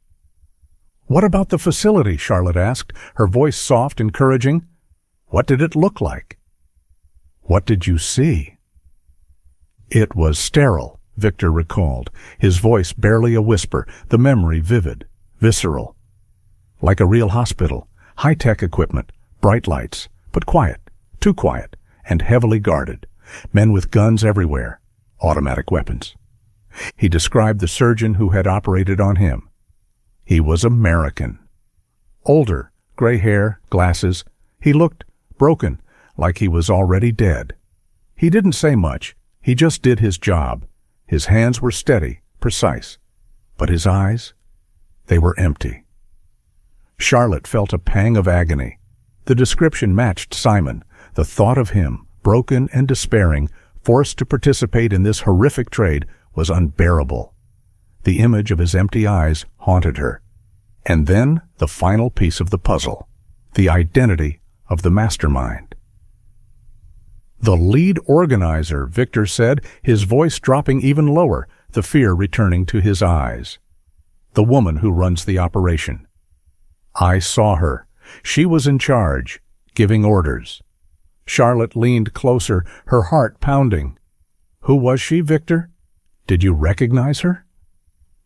"What about the facility?" Charlotte asked, her voice soft, encouraging. "What did it look like?" "What did you see?" "It was sterile," Victor recalled, his voice barely a whisper, the memory vivid, visceral. "Like a real hospital, high-tech equipment, bright lights, but quiet, too quiet, and heavily guarded. Men with guns everywhere, automatic weapons." He described the surgeon who had operated on him. He was American. Older, gray hair, glasses. He looked broken, like he was already dead. He didn't say much. He just did his job. His hands were steady, precise. But his eyes, they were empty. Charlotte felt a pang of agony. The description matched Simon, the thought of him, broken and despairing, forced to participate in this horrific trade, was unbearable. The image of his empty eyes haunted her. And then the final piece of the puzzle, the identity of the mastermind. "The lead organizer," Victor said, his voice dropping even lower, the fear returning to his eyes. The woman who runs the operation. I saw her. She was in charge, giving orders. Charlotte leaned closer, her heart pounding. Who was she, Victor? Did you recognize her?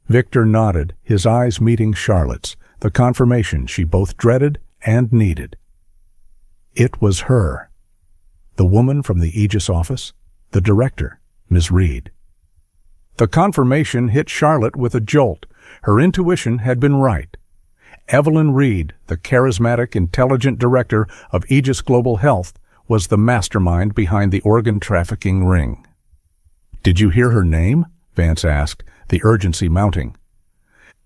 Victor nodded, his eyes meeting Charlotte's, the confirmation she both dreaded and needed. It was her. The woman from the Aegis office, the director, Ms. Reed. The confirmation hit Charlotte with a jolt. Her intuition had been right. Evelyn Reed, the charismatic, intelligent director of Aegis Global Health, was the mastermind behind the organ trafficking ring. Did you hear her name? Vance asked, the urgency mounting.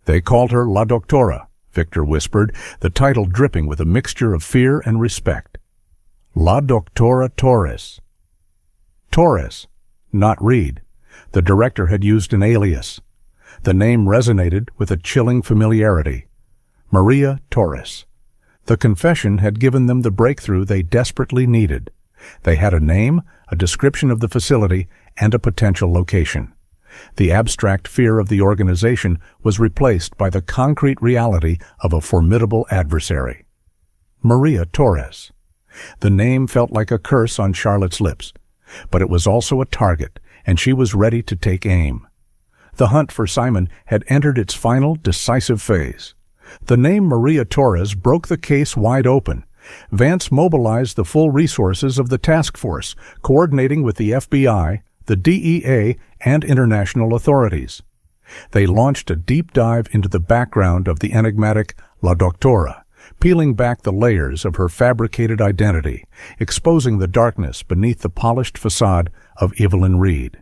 They called her La Doctora, Victor whispered, the title dripping with a mixture of fear and respect. La Doctora Torres. Torres, not Reed. The director had used an alias. The name resonated with a chilling familiarity. Maria Torres. The confession had given them the breakthrough they desperately needed. They had a name, a description of the facility, and a potential location. The abstract fear of the organization was replaced by the concrete reality of a formidable adversary. Maria Torres. The name felt like a curse on Charlotte's lips, but it was also a target, and she was ready to take aim. The hunt for Simon had entered its final, decisive phase. The name Maria Torres broke the case wide open. Vance mobilized the full resources of the task force, coordinating with the FBI, the DEA, and international authorities. They launched a deep dive into the background of the enigmatic La Doctora, peeling back the layers of her fabricated identity, exposing the darkness beneath the polished facade of Evelyn Reed.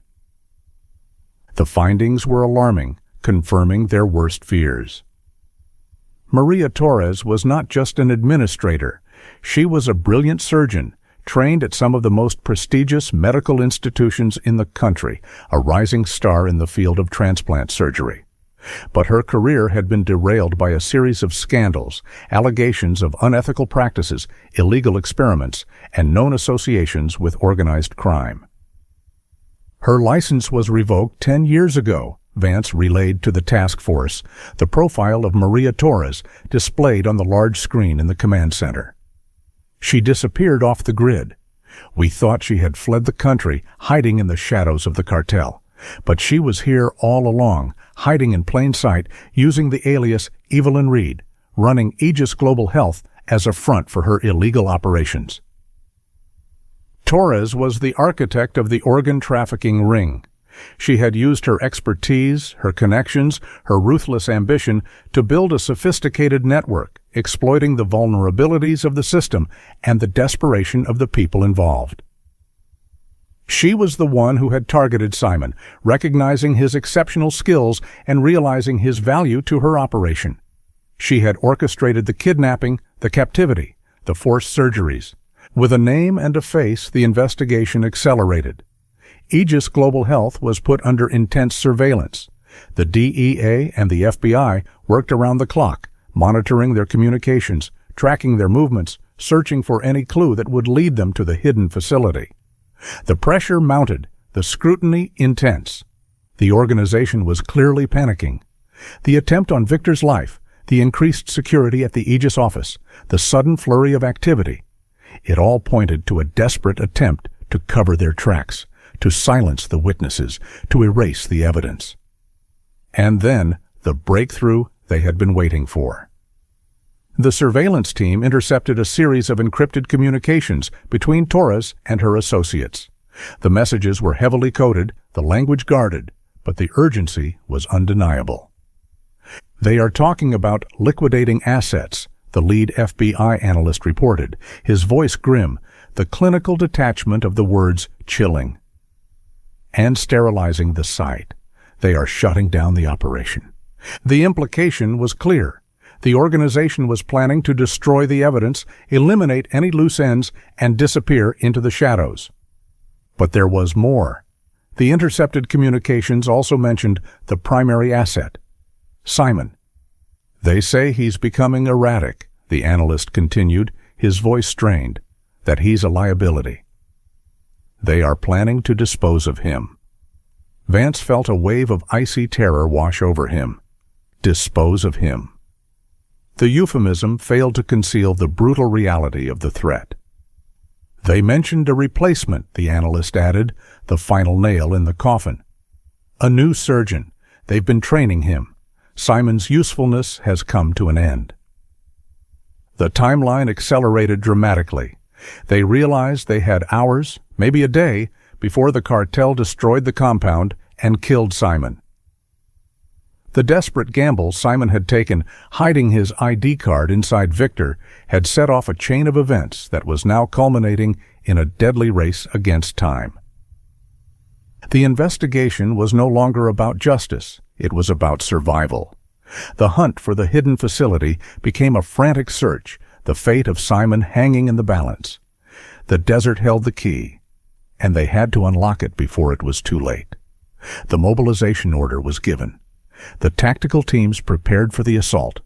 The findings were alarming, confirming their worst fears. Maria Torres was not just an administrator. She was a brilliant surgeon, trained at some of the most prestigious medical institutions in the country, a rising star in the field of transplant surgery. But her career had been derailed by a series of scandals, allegations of unethical practices, illegal experiments, and known associations with organized crime. Her license was revoked 10 years ago, Vance relayed to the task force, the profile of Maria Torres displayed on the large screen in the command center. She disappeared off the grid. We thought she had fled the country, hiding in the shadows of the cartel. But she was here all along, hiding in plain sight, using the alias Evelyn Reed, running Aegis Global Health as a front for her illegal operations. Torres was the architect of the organ trafficking ring. She had used her expertise, her connections, her ruthless ambition to build a sophisticated network, exploiting the vulnerabilities of the system and the desperation of the people involved. She was the one who had targeted Simon, recognizing his exceptional skills and realizing his value to her operation. She had orchestrated the kidnapping, the captivity, the forced surgeries. With a name and a face, the investigation accelerated. Aegis Global Health was put under intense surveillance. The DEA and the FBI worked around the clock, monitoring their communications, tracking their movements, searching for any clue that would lead them to the hidden facility. The pressure mounted, the scrutiny intense. The organization was clearly panicking. The attempt on Victor's life, the increased security at the Aegis office, the sudden flurry of activity, it all pointed to a desperate attempt to cover their tracks, to silence the witnesses, to erase the evidence. And then, the breakthrough they had been waiting for. The surveillance team intercepted a series of encrypted communications between Torres and her associates. The messages were heavily coded, the language guarded, but the urgency was undeniable. They are talking about liquidating assets, the lead FBI analyst reported, his voice grim, the clinical detachment of the words chilling. And sterilizing the site. They are shutting down the operation. The implication was clear. The organization was planning to destroy the evidence, eliminate any loose ends, and disappear into the shadows. But there was more. The intercepted communications also mentioned the primary asset, Simon. They say he's becoming erratic, the analyst continued, his voice strained, that he's a liability. They are planning to dispose of him. Vance felt a wave of icy terror wash over him. Dispose of him. The euphemism failed to conceal the brutal reality of the threat. They mentioned a replacement, the analyst added, the final nail in the coffin. A new surgeon. They've been training him. Simon's usefulness has come to an end. The timeline accelerated dramatically. They realized they had hours, maybe a day, before the cartel destroyed the compound and killed Simon. The desperate gamble Simon had taken, hiding his ID card inside Victor, had set off a chain of events that was now culminating in a deadly race against time. The investigation was no longer about justice. It was about survival. The hunt for the hidden facility became a frantic search, the fate of Simon hanging in the balance. The desert held the key, and they had to unlock it before it was too late. The mobilization order was given. The tactical teams prepared for the assault.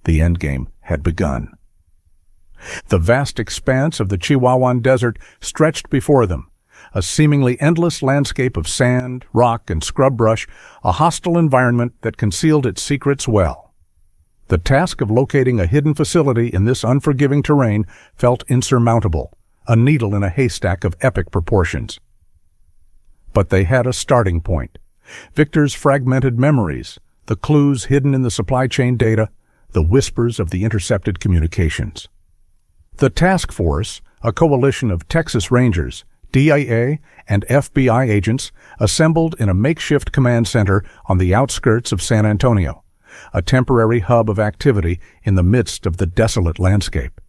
The endgame had begun. The vast expanse of the Chihuahuan Desert stretched before them, a seemingly endless landscape of sand, rock, and scrub brush, a hostile environment that concealed its secrets well. The task of locating a hidden facility in this unforgiving terrain felt insurmountable, a needle in a haystack of epic proportions. But they had a starting point. Victor's fragmented memories, the clues hidden in the supply chain data, the whispers of the intercepted communications. The task force, a coalition of Texas Rangers, DIA, and FBI agents, assembled in a makeshift command center on the outskirts of San Antonio, a temporary hub of activity in the midst of the desolate landscape.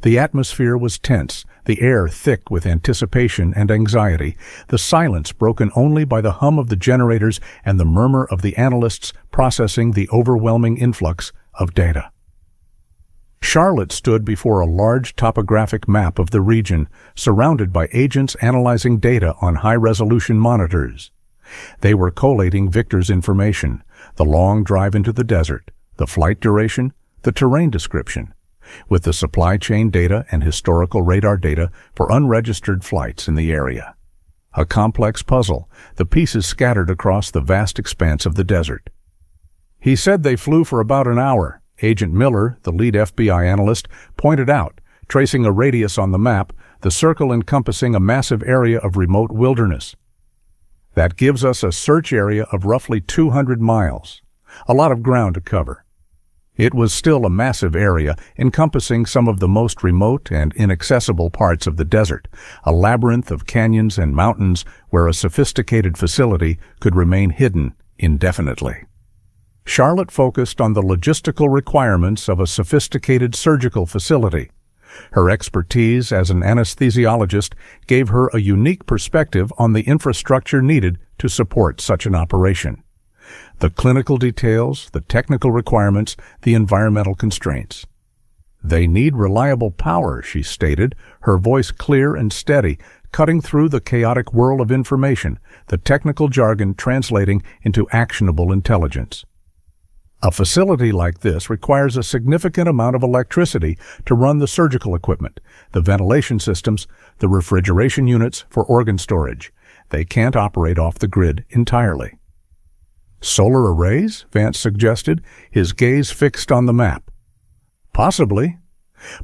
The atmosphere was tense, the air thick with anticipation and anxiety, the silence broken only by the hum of the generators and the murmur of the analysts processing the overwhelming influx of data. Charlotte stood before a large topographic map of the region, surrounded by agents analyzing data on high-resolution monitors. They were collating Victor's information, the long drive into the desert, the flight duration, the terrain description, with the supply chain data and historical radar data for unregistered flights in the area. A complex puzzle, the pieces scattered across the vast expanse of the desert. He said they flew for about an hour. Agent Miller, the lead FBI analyst, pointed out, tracing a radius on the map, the circle encompassing a massive area of remote wilderness. That gives us a search area of roughly 200 miles, a lot of ground to cover. It was still a massive area, encompassing some of the most remote and inaccessible parts of the desert, a labyrinth of canyons and mountains where a sophisticated facility could remain hidden indefinitely. Charlotte focused on the logistical requirements of a sophisticated surgical facility. Her expertise as an anesthesiologist gave her a unique perspective on the infrastructure needed to support such an operation. The clinical details, the technical requirements, the environmental constraints. They need reliable power, she stated, her voice clear and steady, cutting through the chaotic whirl of information, the technical jargon translating into actionable intelligence. A facility like this requires a significant amount of electricity to run the surgical equipment, the ventilation systems, the refrigeration units for organ storage. They can't operate off the grid entirely. Solar arrays? Vance suggested, his gaze fixed on the map. Possibly,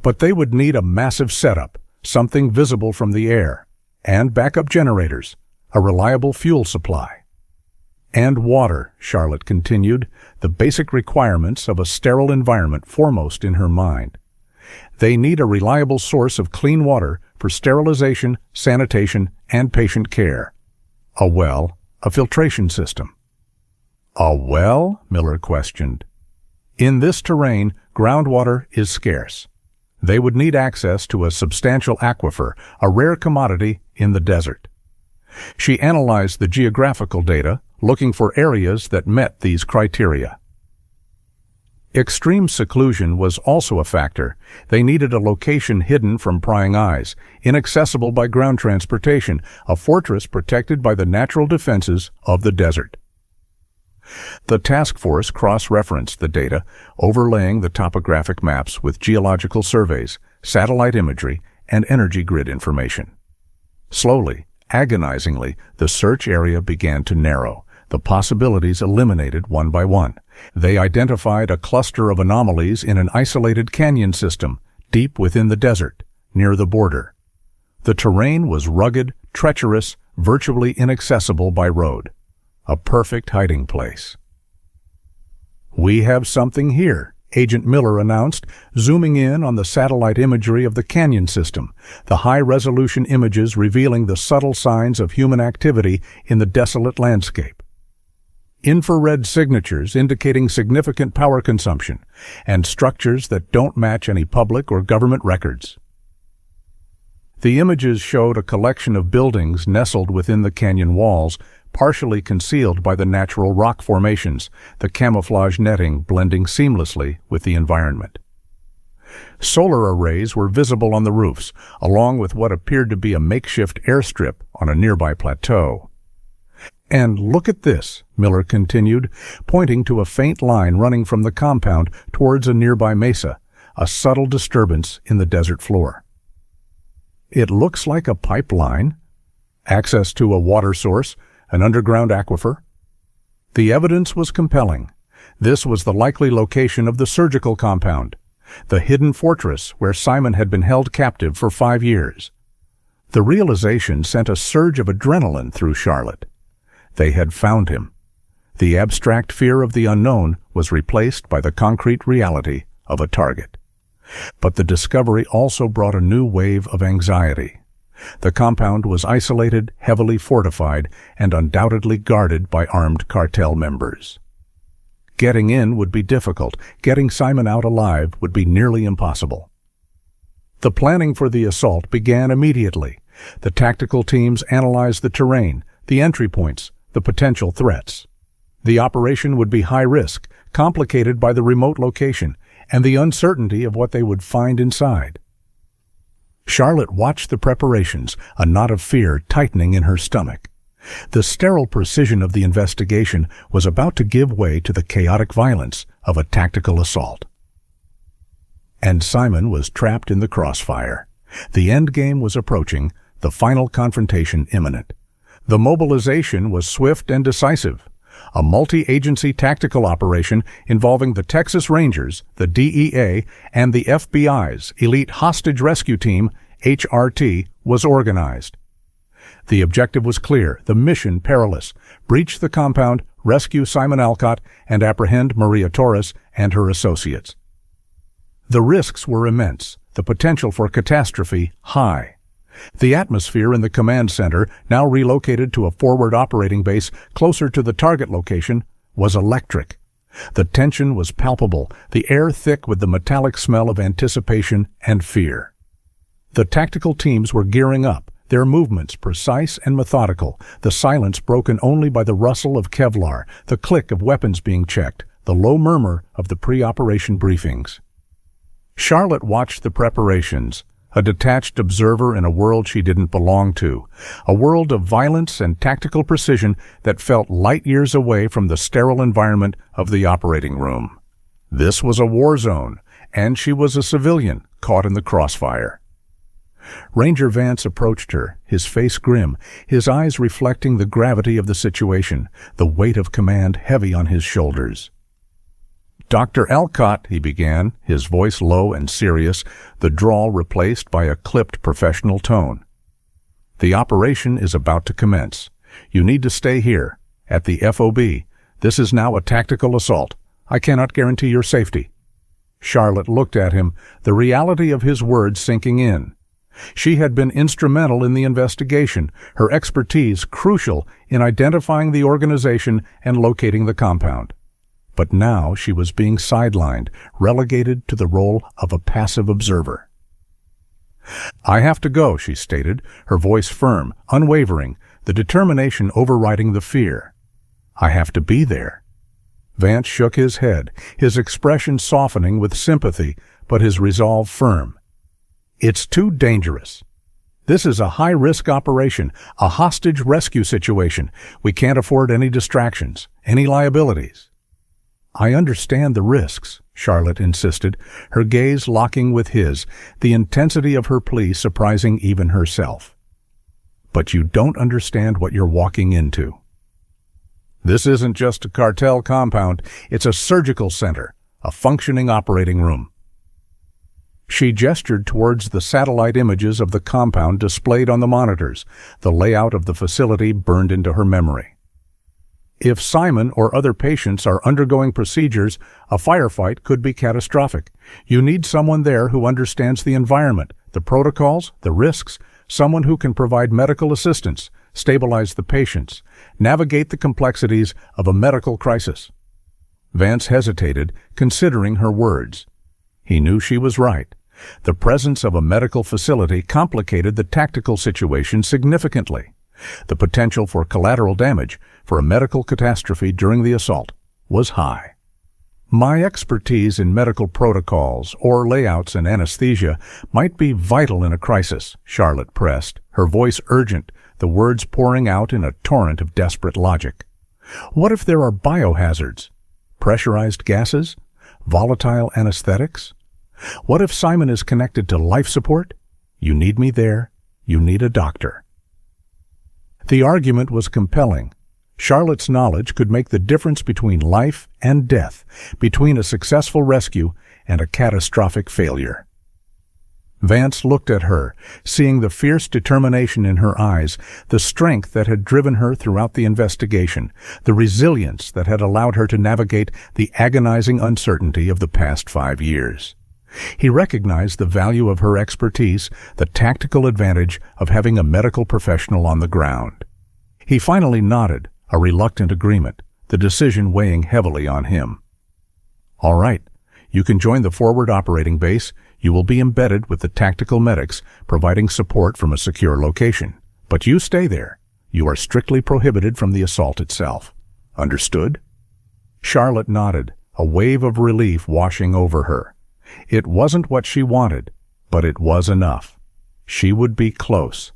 but they would need a massive setup, something visible from the air, and backup generators, a reliable fuel supply. And water, Charlotte continued, the basic requirements of a sterile environment foremost in her mind. They need a reliable source of clean water for sterilization, sanitation, and patient care. A well, a filtration system. A well? Miller questioned. In this terrain, groundwater is scarce. They would need access to a substantial aquifer, a rare commodity in the desert. She analyzed the geographical data, looking for areas that met these criteria. Extreme seclusion was also a factor. They needed a location hidden from prying eyes, inaccessible by ground transportation, a fortress protected by the natural defenses of the desert. The task force cross-referenced the data, overlaying the topographic maps with geological surveys, satellite imagery, and energy grid information. Slowly, Agonizingly, the search area began to narrow, the possibilities eliminated one by one. They identified a cluster of anomalies in an isolated canyon system, deep within the desert, near the border. The terrain was rugged, treacherous, virtually inaccessible by road. A perfect hiding place. "We have something here," Agent Miller announced, zooming in on the satellite imagery of the canyon system, the high-resolution images revealing the subtle signs of human activity in the desolate landscape. Infrared signatures indicating significant power consumption, and structures that don't match any public or government records. The images showed a collection of buildings nestled within the canyon walls, partially concealed by the natural rock formations, the camouflage netting blending seamlessly with the environment. Solar arrays were visible on the roofs, along with what appeared to be a makeshift airstrip on a nearby plateau. "And look at this," Miller continued, pointing to a faint line running from the compound towards a nearby mesa, a subtle disturbance in the desert floor. "It looks like a pipeline, access to a water source, an underground aquifer." The evidence was compelling. This was the likely location of the surgical compound, the hidden fortress where Simon had been held captive for 5 years. The realization sent a surge of adrenaline through Charlotte. They had found him. The abstract fear of the unknown was replaced by the concrete reality of a target. But the discovery also brought a new wave of anxiety. The compound was isolated, heavily fortified, and undoubtedly guarded by armed cartel members. Getting in would be difficult. Getting Simon out alive would be nearly impossible. The planning for the assault began immediately. The tactical teams analyzed the terrain, the entry points, the potential threats. The operation would be high risk, complicated by the remote location and the uncertainty of what they would find inside. Charlotte watched the preparations, a knot of fear tightening in her stomach. The sterile precision of the investigation was about to give way to the chaotic violence of a tactical assault. And Simon was trapped in the crossfire. The endgame was approaching, the final confrontation imminent. The mobilization was swift and decisive. A multi-agency tactical operation involving the Texas Rangers, the DEA, and the FBI's Elite Hostage Rescue Team, HRT, was organized. The objective was clear, the mission perilous: breach the compound, rescue Simon Alcott, and apprehend Maria Torres and her associates. The risks were immense, the potential for catastrophe high. The atmosphere in the command center, now relocated to a forward operating base closer to the target location, was electric. The tension was palpable, the air thick with the metallic smell of anticipation and fear. The tactical teams were gearing up, their movements precise and methodical, the silence broken only by the rustle of Kevlar, the click of weapons being checked, the low murmur of the pre-operation briefings. Charlotte watched the preparations, a detached observer in a world she didn't belong to, a world of violence and tactical precision that felt light years away from the sterile environment of the operating room. This was a war zone, and she was a civilian caught in the crossfire. Ranger Vance approached her, his face grim, his eyes reflecting the gravity of the situation, the weight of command heavy on his shoulders. "Dr. Alcott," he began, his voice low and serious, the drawl replaced by a clipped professional tone. "The operation is about to commence. You need to stay here, at the FOB. This is now a tactical assault. I cannot guarantee your safety." Charlotte looked at him, the reality of his words sinking in. She had been instrumental in the investigation, her expertise crucial in identifying the organization and locating the compound. But now she was being sidelined, relegated to the role of a passive observer. "I have to go," she stated, her voice firm, unwavering, the determination overriding the fear. "I have to be there." Vance shook his head, his expression softening with sympathy, but his resolve firm. "It's too dangerous. This is a high-risk operation, a hostage rescue situation. We can't afford any distractions, any liabilities." "I understand the risks," Charlotte insisted, her gaze locking with his, the intensity of her plea surprising even herself. but you don't understand what you're walking into. This isn't just a cartel compound, it's a surgical center, a functioning operating room. She gestured towards the satellite images of the compound displayed on the monitors, the layout of the facility burned into her memory. If Simon or other patients are undergoing procedures, a firefight could be catastrophic. You need someone there who understands the environment, the protocols, the risks, someone who can provide medical assistance, stabilize the patients, navigate the complexities of a medical crisis. Vance hesitated, considering her words. He knew she was right. The presence of a medical facility complicated the tactical situation significantly. The potential for collateral damage, for a medical catastrophe during the assault, was high. My expertise in medical protocols or layouts and anesthesia might be vital in a crisis, Charlotte pressed, her voice urgent, the words pouring out in a torrent of desperate logic. What if there are biohazards? Pressurized gases? Volatile anesthetics? What if Simon is connected to life support? You need me there. You need a doctor. The argument was compelling. Charlotte's knowledge could make the difference between life and death, between a successful rescue and a catastrophic failure. Vance looked at her, seeing the fierce determination in her eyes, the strength that had driven her throughout the investigation, the resilience that had allowed her to navigate the agonizing uncertainty of the past 5 years. He recognized the value of her expertise, the tactical advantage of having a medical professional on the ground. He finally nodded, a reluctant agreement, the decision weighing heavily on him. All right, you can join the forward operating base. You will be embedded with the tactical medics, providing support from a secure location. But you stay there. You are strictly prohibited from the assault itself. Understood? Charlotte nodded, a wave of relief washing over her. It wasn't what she wanted, but it was enough. She would be close.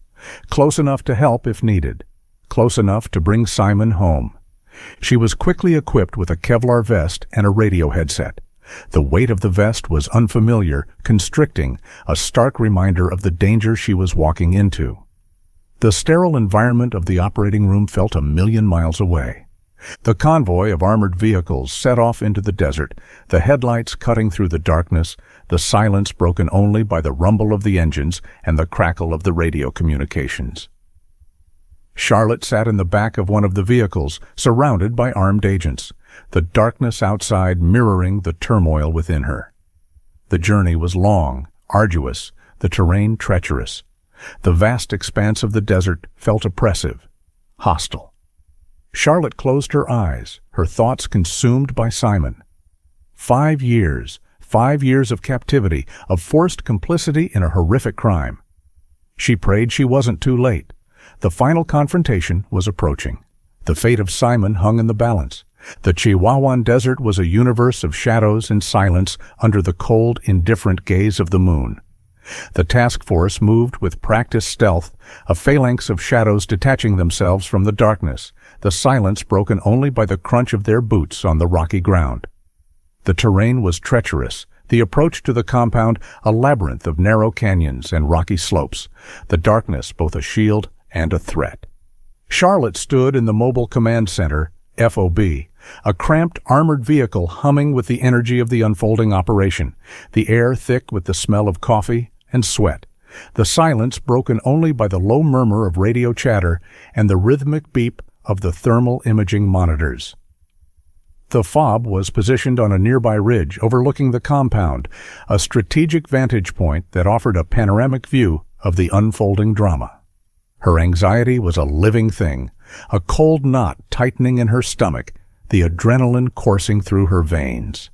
Close enough to help if needed. Close enough to bring Simon home. She was quickly equipped with a Kevlar vest and a radio headset. The weight of the vest was unfamiliar, constricting, a stark reminder of the danger she was walking into. The sterile environment of the operating room felt 1,000,000 miles away. The convoy of armored vehicles set off into the desert, the headlights cutting through the darkness, the silence broken only by the rumble of the engines and the crackle of the radio communications. Charlotte sat in the back of one of the vehicles, surrounded by armed agents, the darkness outside mirroring the turmoil within her. The journey was long, arduous, the terrain treacherous. The vast expanse of the desert felt oppressive, hostile. Charlotte closed her eyes, her thoughts consumed by Simon. 5 years, 5 years of captivity, of forced complicity in a horrific crime. She prayed she wasn't too late. The final confrontation was approaching. The fate of Simon hung in the balance. The Chihuahuan Desert was a universe of shadows and silence under the cold, indifferent gaze of the moon. The task force moved with practiced stealth, a phalanx of shadows detaching themselves from the darkness, the silence broken only by the crunch of their boots on the rocky ground. The terrain was treacherous, the approach to the compound a labyrinth of narrow canyons and rocky slopes, the darkness both a shield and a threat. Charlotte stood in the Mobile Command Center, FOB, a cramped armored vehicle humming with the energy of the unfolding operation, the air thick with the smell of coffee and sweat, the silence broken only by the low murmur of radio chatter and the rhythmic beep of the thermal imaging monitors. The FOB was positioned on a nearby ridge overlooking the compound, a strategic vantage point that offered a panoramic view of the unfolding drama. Her anxiety was a living thing, a cold knot tightening in her stomach, the adrenaline coursing through her veins.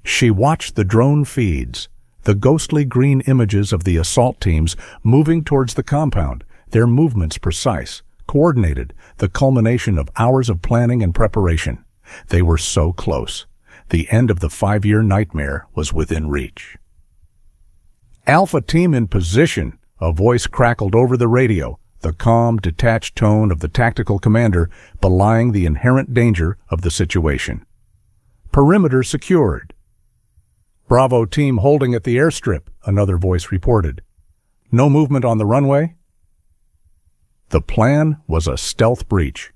She watched the drone feeds, the ghostly green images of the assault teams moving towards the compound, their movements precise, coordinated, the culmination of hours of planning and preparation. They were so close. The end of the 5-year nightmare was within reach. "Alpha team in position," a voice crackled over the radio, the calm, detached tone of the tactical commander belying the inherent danger of the situation. "Perimeter secured." "Bravo team holding at the airstrip," another voice reported. "No movement on the runway?" The plan was a stealth breach.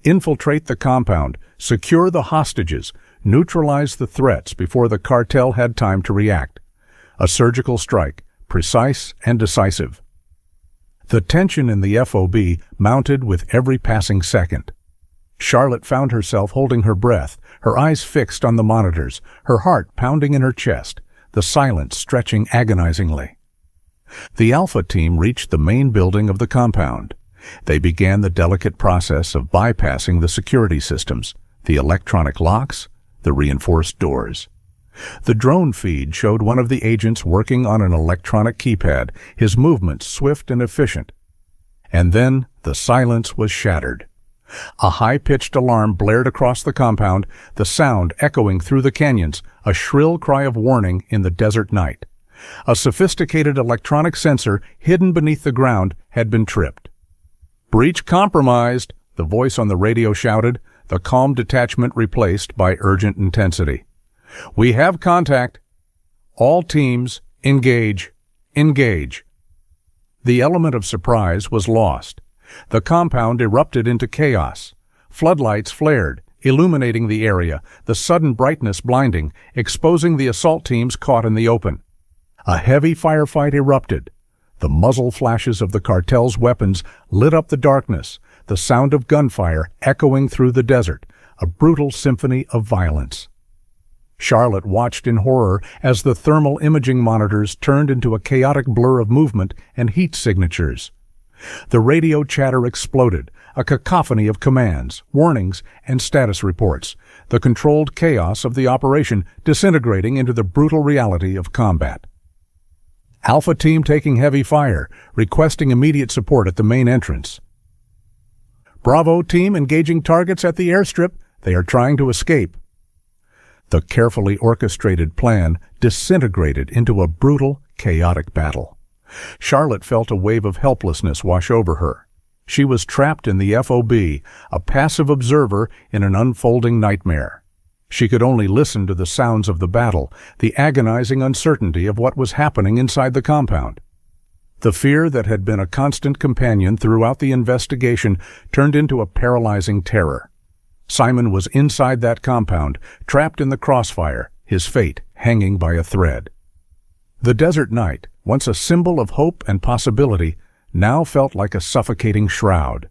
Infiltrate the compound, secure the hostages, neutralize the threats before the cartel had time to react. A surgical strike, precise and decisive. The tension in the FOB mounted with every passing second. Charlotte found herself holding her breath, her eyes fixed on the monitors, her heart pounding in her chest, the silence stretching agonizingly. The Alpha team reached the main building of the compound. They began the delicate process of bypassing the security systems, the electronic locks, the reinforced doors. The drone feed showed one of the agents working on an electronic keypad, his movements swift and efficient. And then the silence was shattered. A high-pitched alarm blared across the compound, the sound echoing through the canyons, a shrill cry of warning in the desert night. A sophisticated electronic sensor hidden beneath the ground had been tripped. "Breach compromised," the voice on the radio shouted, the calm detachment replaced by urgent intensity. "We have contact. All teams, engage. Engage." The element of surprise was lost. The compound erupted into chaos. Floodlights flared, illuminating the area, the sudden brightness blinding, exposing the assault teams caught in the open. A heavy firefight erupted. The muzzle flashes of the cartel's weapons lit up the darkness, the sound of gunfire echoing through the desert, a brutal symphony of violence. Charlotte watched in horror as the thermal imaging monitors turned into a chaotic blur of movement and heat signatures. The radio chatter exploded, a cacophony of commands, warnings, and status reports, the controlled chaos of the operation disintegrating into the brutal reality of combat. Alpha team taking heavy fire, requesting immediate support at the main entrance. Bravo team engaging targets at the airstrip. They are trying to escape. The carefully orchestrated plan disintegrated into a brutal, chaotic battle. Charlotte felt a wave of helplessness wash over her. She was trapped in the FOB, a passive observer in an unfolding nightmare. She could only listen to the sounds of the battle, the agonizing uncertainty of what was happening inside the compound. The fear that had been a constant companion throughout the investigation turned into a paralyzing terror. Simon was inside that compound, trapped in the crossfire, his fate hanging by a thread. The desert night, once a symbol of hope and possibility, now felt like a suffocating shroud.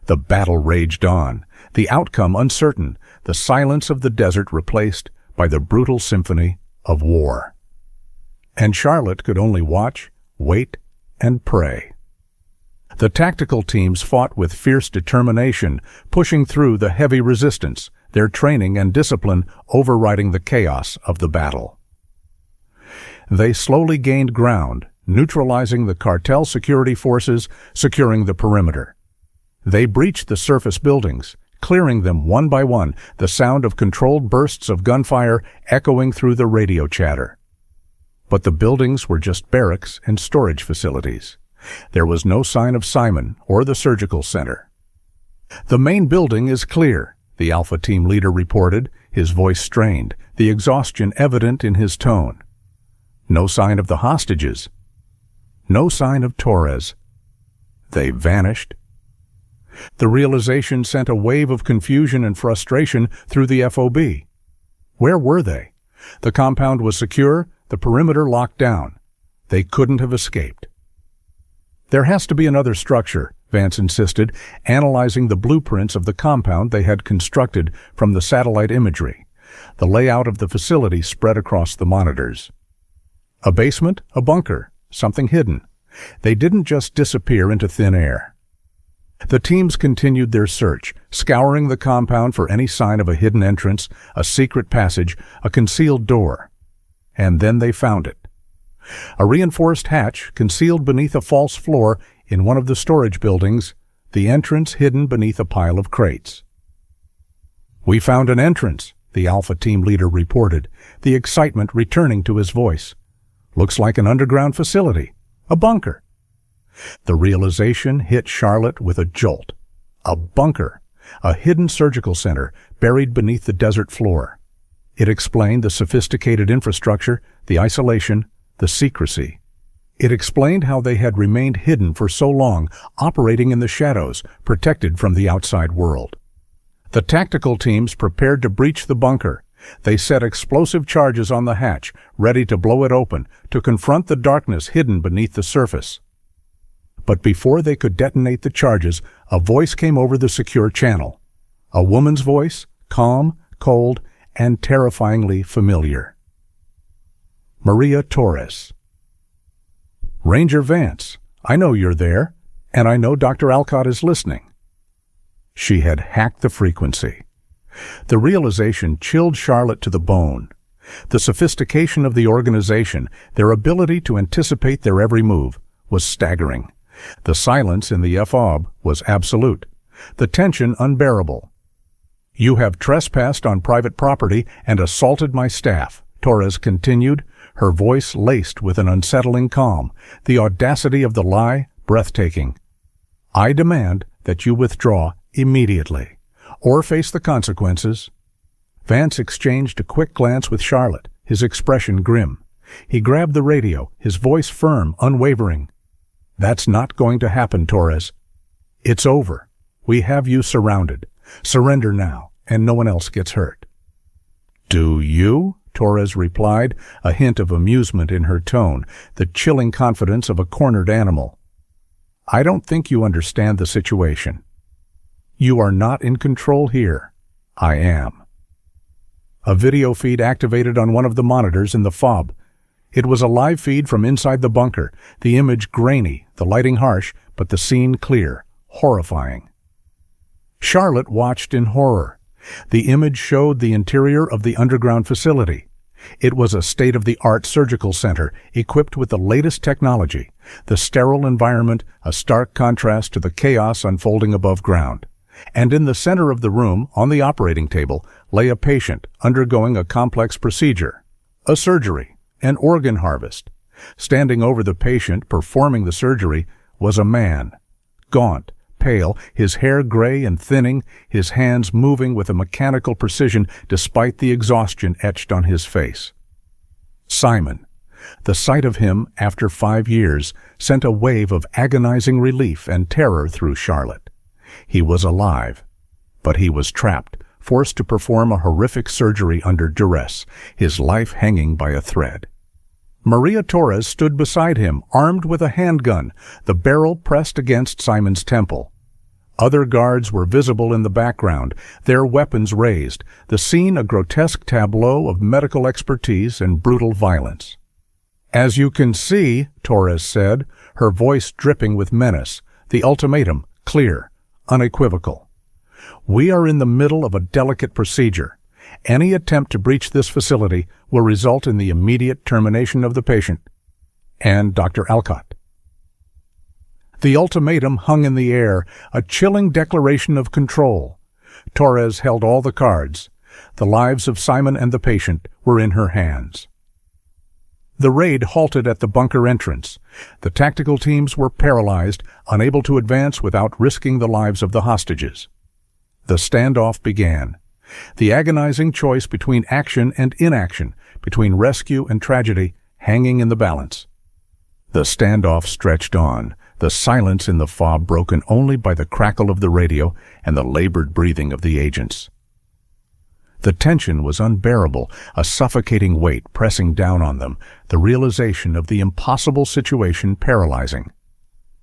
The battle raged on, the outcome uncertain, the silence of the desert replaced by the brutal symphony of war. And Charlotte could only watch, wait, and pray. The tactical teams fought with fierce determination, pushing through the heavy resistance, their training and discipline overriding the chaos of the battle. They slowly gained ground, neutralizing the cartel security forces, securing the perimeter. They breached the surface buildings, clearing them one by one, the sound of controlled bursts of gunfire echoing through the radio chatter. But the buildings were just barracks and storage facilities. There was no sign of Simon or the surgical center. "The main building is clear," the Alpha team leader reported, his voice strained, the exhaustion evident in his tone. No sign of the hostages. No sign of Torres. They vanished. The realization sent a wave of confusion and frustration through the FOB. Where were they? The compound was secure, the perimeter locked down. They couldn't have escaped. "There has to be another structure," Vance insisted, analyzing the blueprints of the compound they had constructed from the satellite imagery. The layout of the facility spread across the monitors. A basement, a bunker, something hidden. They didn't just disappear into thin air. The teams continued their search, scouring the compound for any sign of a hidden entrance, a secret passage, a concealed door. And then they found it. A reinforced hatch concealed beneath a false floor in one of the storage buildings, the entrance hidden beneath a pile of crates. "We found an entrance," the Alpha team leader reported, the excitement returning to his voice. "Looks like an underground facility, a bunker." The realization hit Charlotte with a jolt. A bunker, a hidden surgical center buried beneath the desert floor. It explained the sophisticated infrastructure, the isolation, the secrecy. It explained how they had remained hidden for so long, operating in the shadows, protected from the outside world. The tactical teams prepared to breach the bunker. They set explosive charges on the hatch, ready to blow it open, to confront the darkness hidden beneath the surface. But before they could detonate the charges, a voice came over the secure channel. A woman's voice, calm, cold, and terrifyingly familiar. Maria Torres. "Ranger Vance, I know you're there, and I know Dr. Alcott is listening." She had hacked the frequency. The realization chilled Charlotte to the bone. The sophistication of the organization, their ability to anticipate their every move, was staggering. The silence in the FOB was absolute, the tension unbearable. "You have trespassed on private property and assaulted my staff," Torres continued, her voice laced with an unsettling calm, the audacity of the lie breathtaking. "I demand that you withdraw immediately, or face the consequences." Vance exchanged a quick glance with Charlotte, his expression grim. He grabbed the radio, his voice firm, unwavering. "That's not going to happen, Torres. It's over. We have you surrounded. Surrender now, and no one else gets hurt." "Do you?" Torres replied, a hint of amusement in her tone, the chilling confidence of a cornered animal. "I don't think you understand the situation. You are not in control here. I am." A video feed activated on one of the monitors in the FOB. It was a live feed from inside the bunker, the image grainy, the lighting harsh, but the scene clear, horrifying. Charlotte watched in horror. The image showed the interior of the underground facility. It was a state-of-the-art surgical center equipped with the latest technology, the sterile environment a stark contrast to the chaos unfolding above ground. And in the center of the room, on the operating table, lay a patient undergoing a complex procedure, a surgery, an organ harvest. Standing over the patient performing the surgery was a man, gaunt, pale, his hair gray and thinning, his hands moving with a mechanical precision despite the exhaustion etched on his face. Simon. The sight of him, after 5 years, sent a wave of agonizing relief and terror through Charlotte. He was alive, but he was trapped, forced to perform a horrific surgery under duress, his life hanging by a thread. Maria Torres stood beside him, armed with a handgun, the barrel pressed against Simon's temple. Other guards were visible in the background, their weapons raised, the scene a grotesque tableau of medical expertise and brutal violence. "As you can see," Torres said, her voice dripping with menace, the ultimatum clear, unequivocal. "We are in the middle of a delicate procedure. Any attempt to breach this facility will result in the immediate termination of the patient and Dr. Alcott." The ultimatum hung in the air, a chilling declaration of control. Torres held all the cards. The lives of Simon and the patient were in her hands. The raid halted at the bunker entrance. The tactical teams were paralyzed, unable to advance without risking the lives of the hostages. The standoff began. The agonizing choice between action and inaction, between rescue and tragedy, hanging in the balance. The standoff stretched on, the silence in the FOB broken only by the crackle of the radio and the labored breathing of the agents. The tension was unbearable, a suffocating weight pressing down on them, the realization of the impossible situation paralyzing.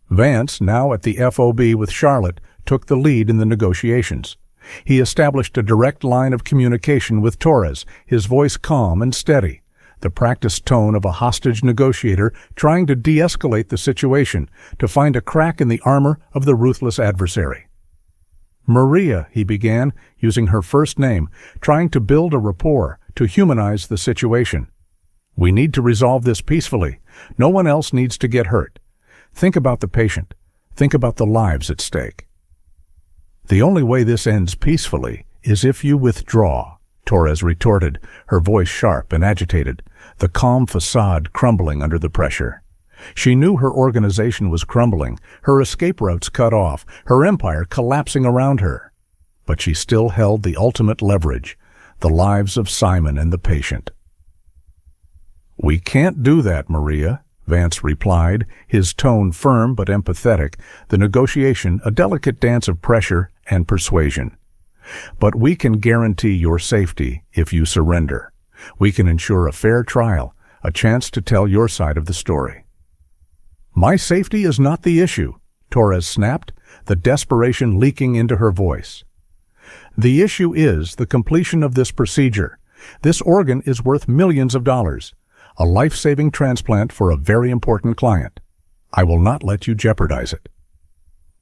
Vance, now at the FOB with Charlotte, took the lead in the negotiations. He established a direct line of communication with Torres, his voice calm and steady, the practiced tone of a hostage negotiator trying to de-escalate the situation, to find a crack in the armor of the ruthless adversary. "Maria," he began, using her first name, trying to build a rapport, to humanize the situation. "We need to resolve this peacefully. No one else needs to get hurt. Think about the patient. Think about the lives at stake." "The only way this ends peacefully is if you withdraw," Torres retorted, her voice sharp and agitated, the calm facade crumbling under the pressure. She knew her organization was crumbling, her escape routes cut off, her empire collapsing around her. But she still held the ultimate leverage, the lives of Simon and the patient. "We can't do that, Maria," Vance replied, his tone firm but empathetic, the negotiation a delicate dance of pressure and persuasion. "But we can guarantee your safety if you surrender. We can ensure a fair trial, a chance to tell your side of the story." "My safety is not the issue," Torres snapped, the desperation leaking into her voice. "The issue is the completion of this procedure. This organ is worth millions of dollars. A life-saving transplant for a very important client. I will not let you jeopardize it."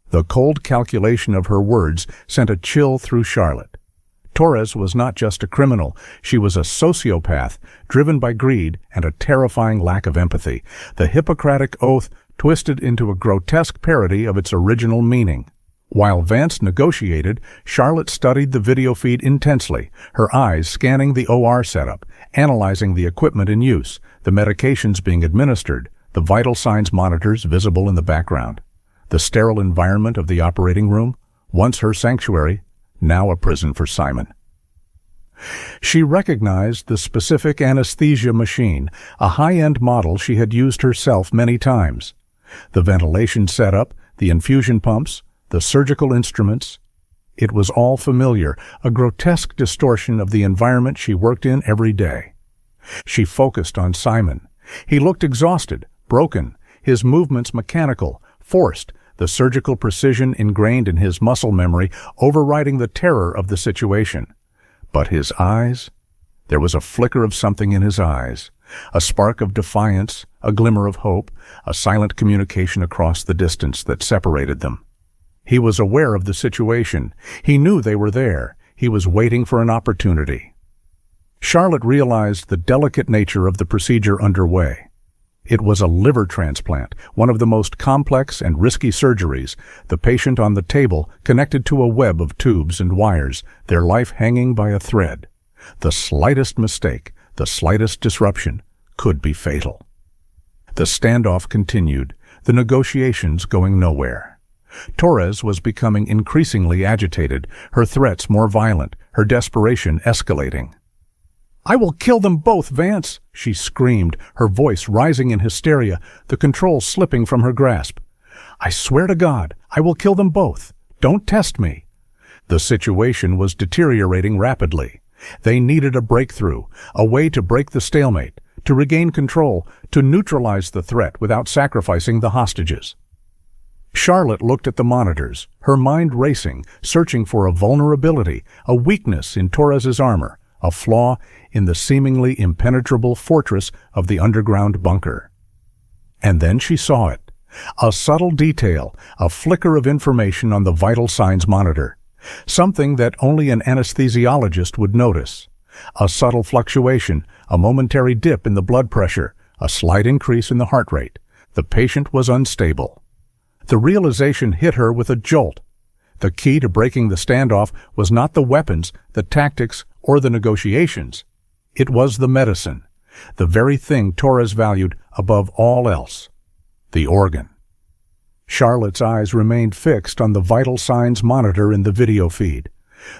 The cold calculation of her words sent a chill through Charlotte. Torres was not just a criminal, she was a sociopath, driven by greed and a terrifying lack of empathy, the Hippocratic Oath twisted into a grotesque parody of its original meaning. While Vance negotiated, Charlotte studied the video feed intensely, her eyes scanning the OR setup, analyzing the equipment in use, the medications being administered, the vital signs monitors visible in the background. The sterile environment of the operating room, once her sanctuary, now a prison for Simon. She recognized the specific anesthesia machine, a high-end model she had used herself many times. The ventilation setup, the infusion pumps, the surgical instruments. It was all familiar, a grotesque distortion of the environment she worked in every day. She focused on Simon. He looked exhausted, broken, his movements mechanical, forced, the surgical precision ingrained in his muscle memory overriding the terror of the situation. But his eyes? There was a flicker of something in his eyes, a spark of defiance, a glimmer of hope, a silent communication across the distance that separated them. He was aware of the situation. He knew they were there. He was waiting for an opportunity. Charlotte realized the delicate nature of the procedure underway. It was a liver transplant, one of the most complex and risky surgeries, the patient on the table connected to a web of tubes and wires, their life hanging by a thread. The slightest mistake, the slightest disruption, could be fatal. The standoff continued, the negotiations going nowhere. Torres was becoming increasingly agitated, her threats more violent, her desperation escalating. "I will kill them both, Vance!" she screamed, her voice rising in hysteria, the control slipping from her grasp. "I swear to God, I will kill them both. Don't test me." The situation was deteriorating rapidly. They needed a breakthrough, a way to break the stalemate, to regain control, to neutralize the threat without sacrificing the hostages. Charlotte looked at the monitors, her mind racing, searching for a vulnerability, a weakness in Torres's armor, a flaw in the seemingly impenetrable fortress of the underground bunker. And then she saw it. A subtle detail, a flicker of information on the vital signs monitor. Something that only an anesthesiologist would notice. A subtle fluctuation, a momentary dip in the blood pressure, a slight increase in the heart rate. The patient was unstable. The realization hit her with a jolt. The key to breaking the standoff was not the weapons, the tactics, or the negotiations. It was the medicine, the very thing Torres valued above all else, the organ. Charlotte's eyes remained fixed on the vital signs monitor in the video feed.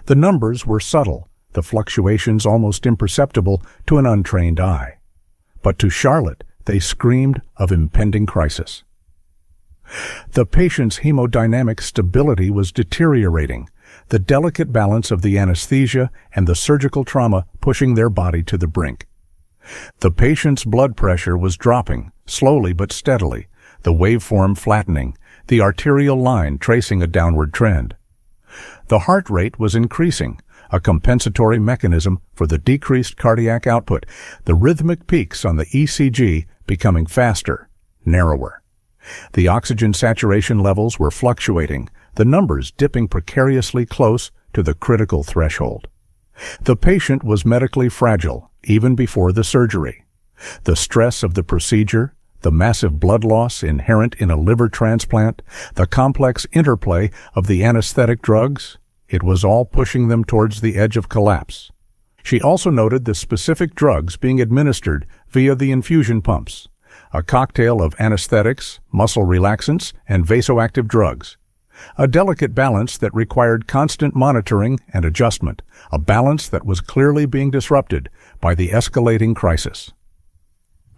The numbers were subtle, the fluctuations almost imperceptible to an untrained eye. But to Charlotte, they screamed of impending crisis. The patient's hemodynamic stability was deteriorating, the delicate balance of the anesthesia and the surgical trauma pushing their body to the brink. The patient's blood pressure was dropping, slowly but steadily, the waveform flattening, the arterial line tracing a downward trend. The heart rate was increasing, a compensatory mechanism for the decreased cardiac output, the rhythmic peaks on the ECG becoming faster, narrower. The oxygen saturation levels were fluctuating, the numbers dipping precariously close to the critical threshold. The patient was medically fragile, even before the surgery. The stress of the procedure, the massive blood loss inherent in a liver transplant, the complex interplay of the anesthetic drugs, it was all pushing them towards the edge of collapse. She also noted the specific drugs being administered via the infusion pumps, a cocktail of anesthetics, muscle relaxants, and vasoactive drugs. A delicate balance that required constant monitoring and adjustment, a balance that was clearly being disrupted by the escalating crisis.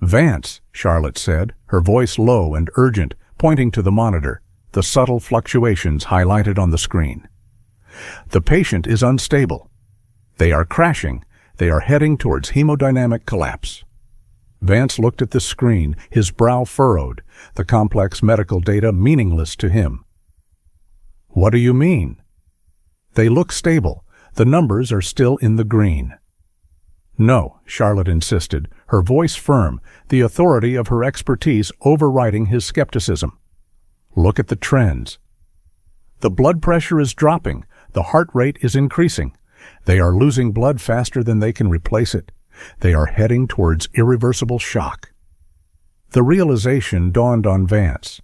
"Vance," Charlotte said, her voice low and urgent, pointing to the monitor, the subtle fluctuations highlighted on the screen. "The patient is unstable. They are crashing. They are heading towards hemodynamic collapse." Vance looked at the screen, his brow furrowed, the complex medical data meaningless to him. "What do you mean?" "They look stable. The numbers are still in the green." "No," Charlotte insisted, her voice firm, the authority of her expertise overriding his skepticism. "Look at the trends. The blood pressure is dropping. The heart rate is increasing. They are losing blood faster than they can replace it. They are heading towards irreversible shock." The realization dawned on Vance.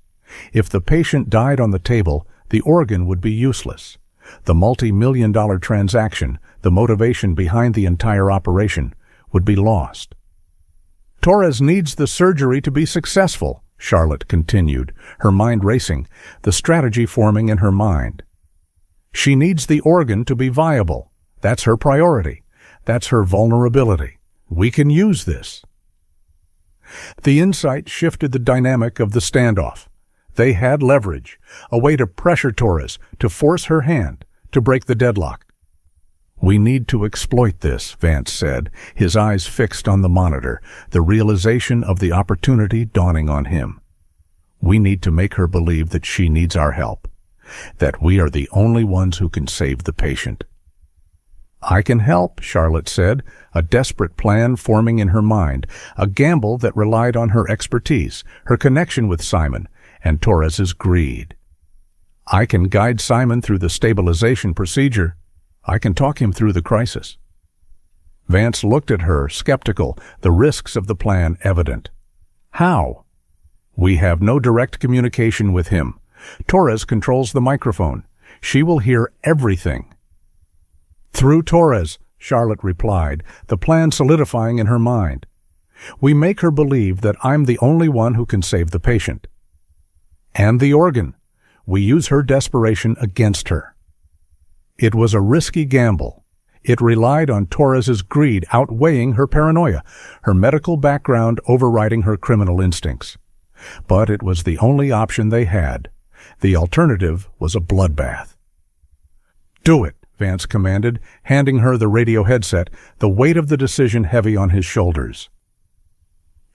If the patient died on the table, the organ would be useless. The multi-million-dollar transaction, the motivation behind the entire operation, would be lost. "Torres needs the surgery to be successful," Charlotte continued, her mind racing, the strategy forming in her mind. "She needs the organ to be viable. That's her priority. That's her vulnerability. We can use this." The insight shifted the dynamic of the standoff. They had leverage, a way to pressure Torres, to force her hand, to break the deadlock. "We need to exploit this," Vance said, his eyes fixed on the monitor, the realization of the opportunity dawning on him. "We need to make her believe that she needs our help, that we are the only ones who can save the patient." "I can help," Charlotte said, a desperate plan forming in her mind, a gamble that relied on her expertise, her connection with Simon, and Torres's greed. "I can guide Simon through the stabilization procedure. I can talk him through the crisis." Vance looked at her, skeptical, the risks of the plan evident. "How?" "We have no direct communication with him. Torres controls the microphone. She will hear everything." "Through Torres," Charlotte replied, the plan solidifying in her mind. "We make her believe that I'm the only one who can save the patient. And the organ. We use her desperation against her." It was a risky gamble. It relied on Torres's greed outweighing her paranoia, her medical background overriding her criminal instincts. But it was the only option they had. The alternative was a bloodbath. "Do it," Vance commanded, handing her the radio headset, the weight of the decision heavy on his shoulders.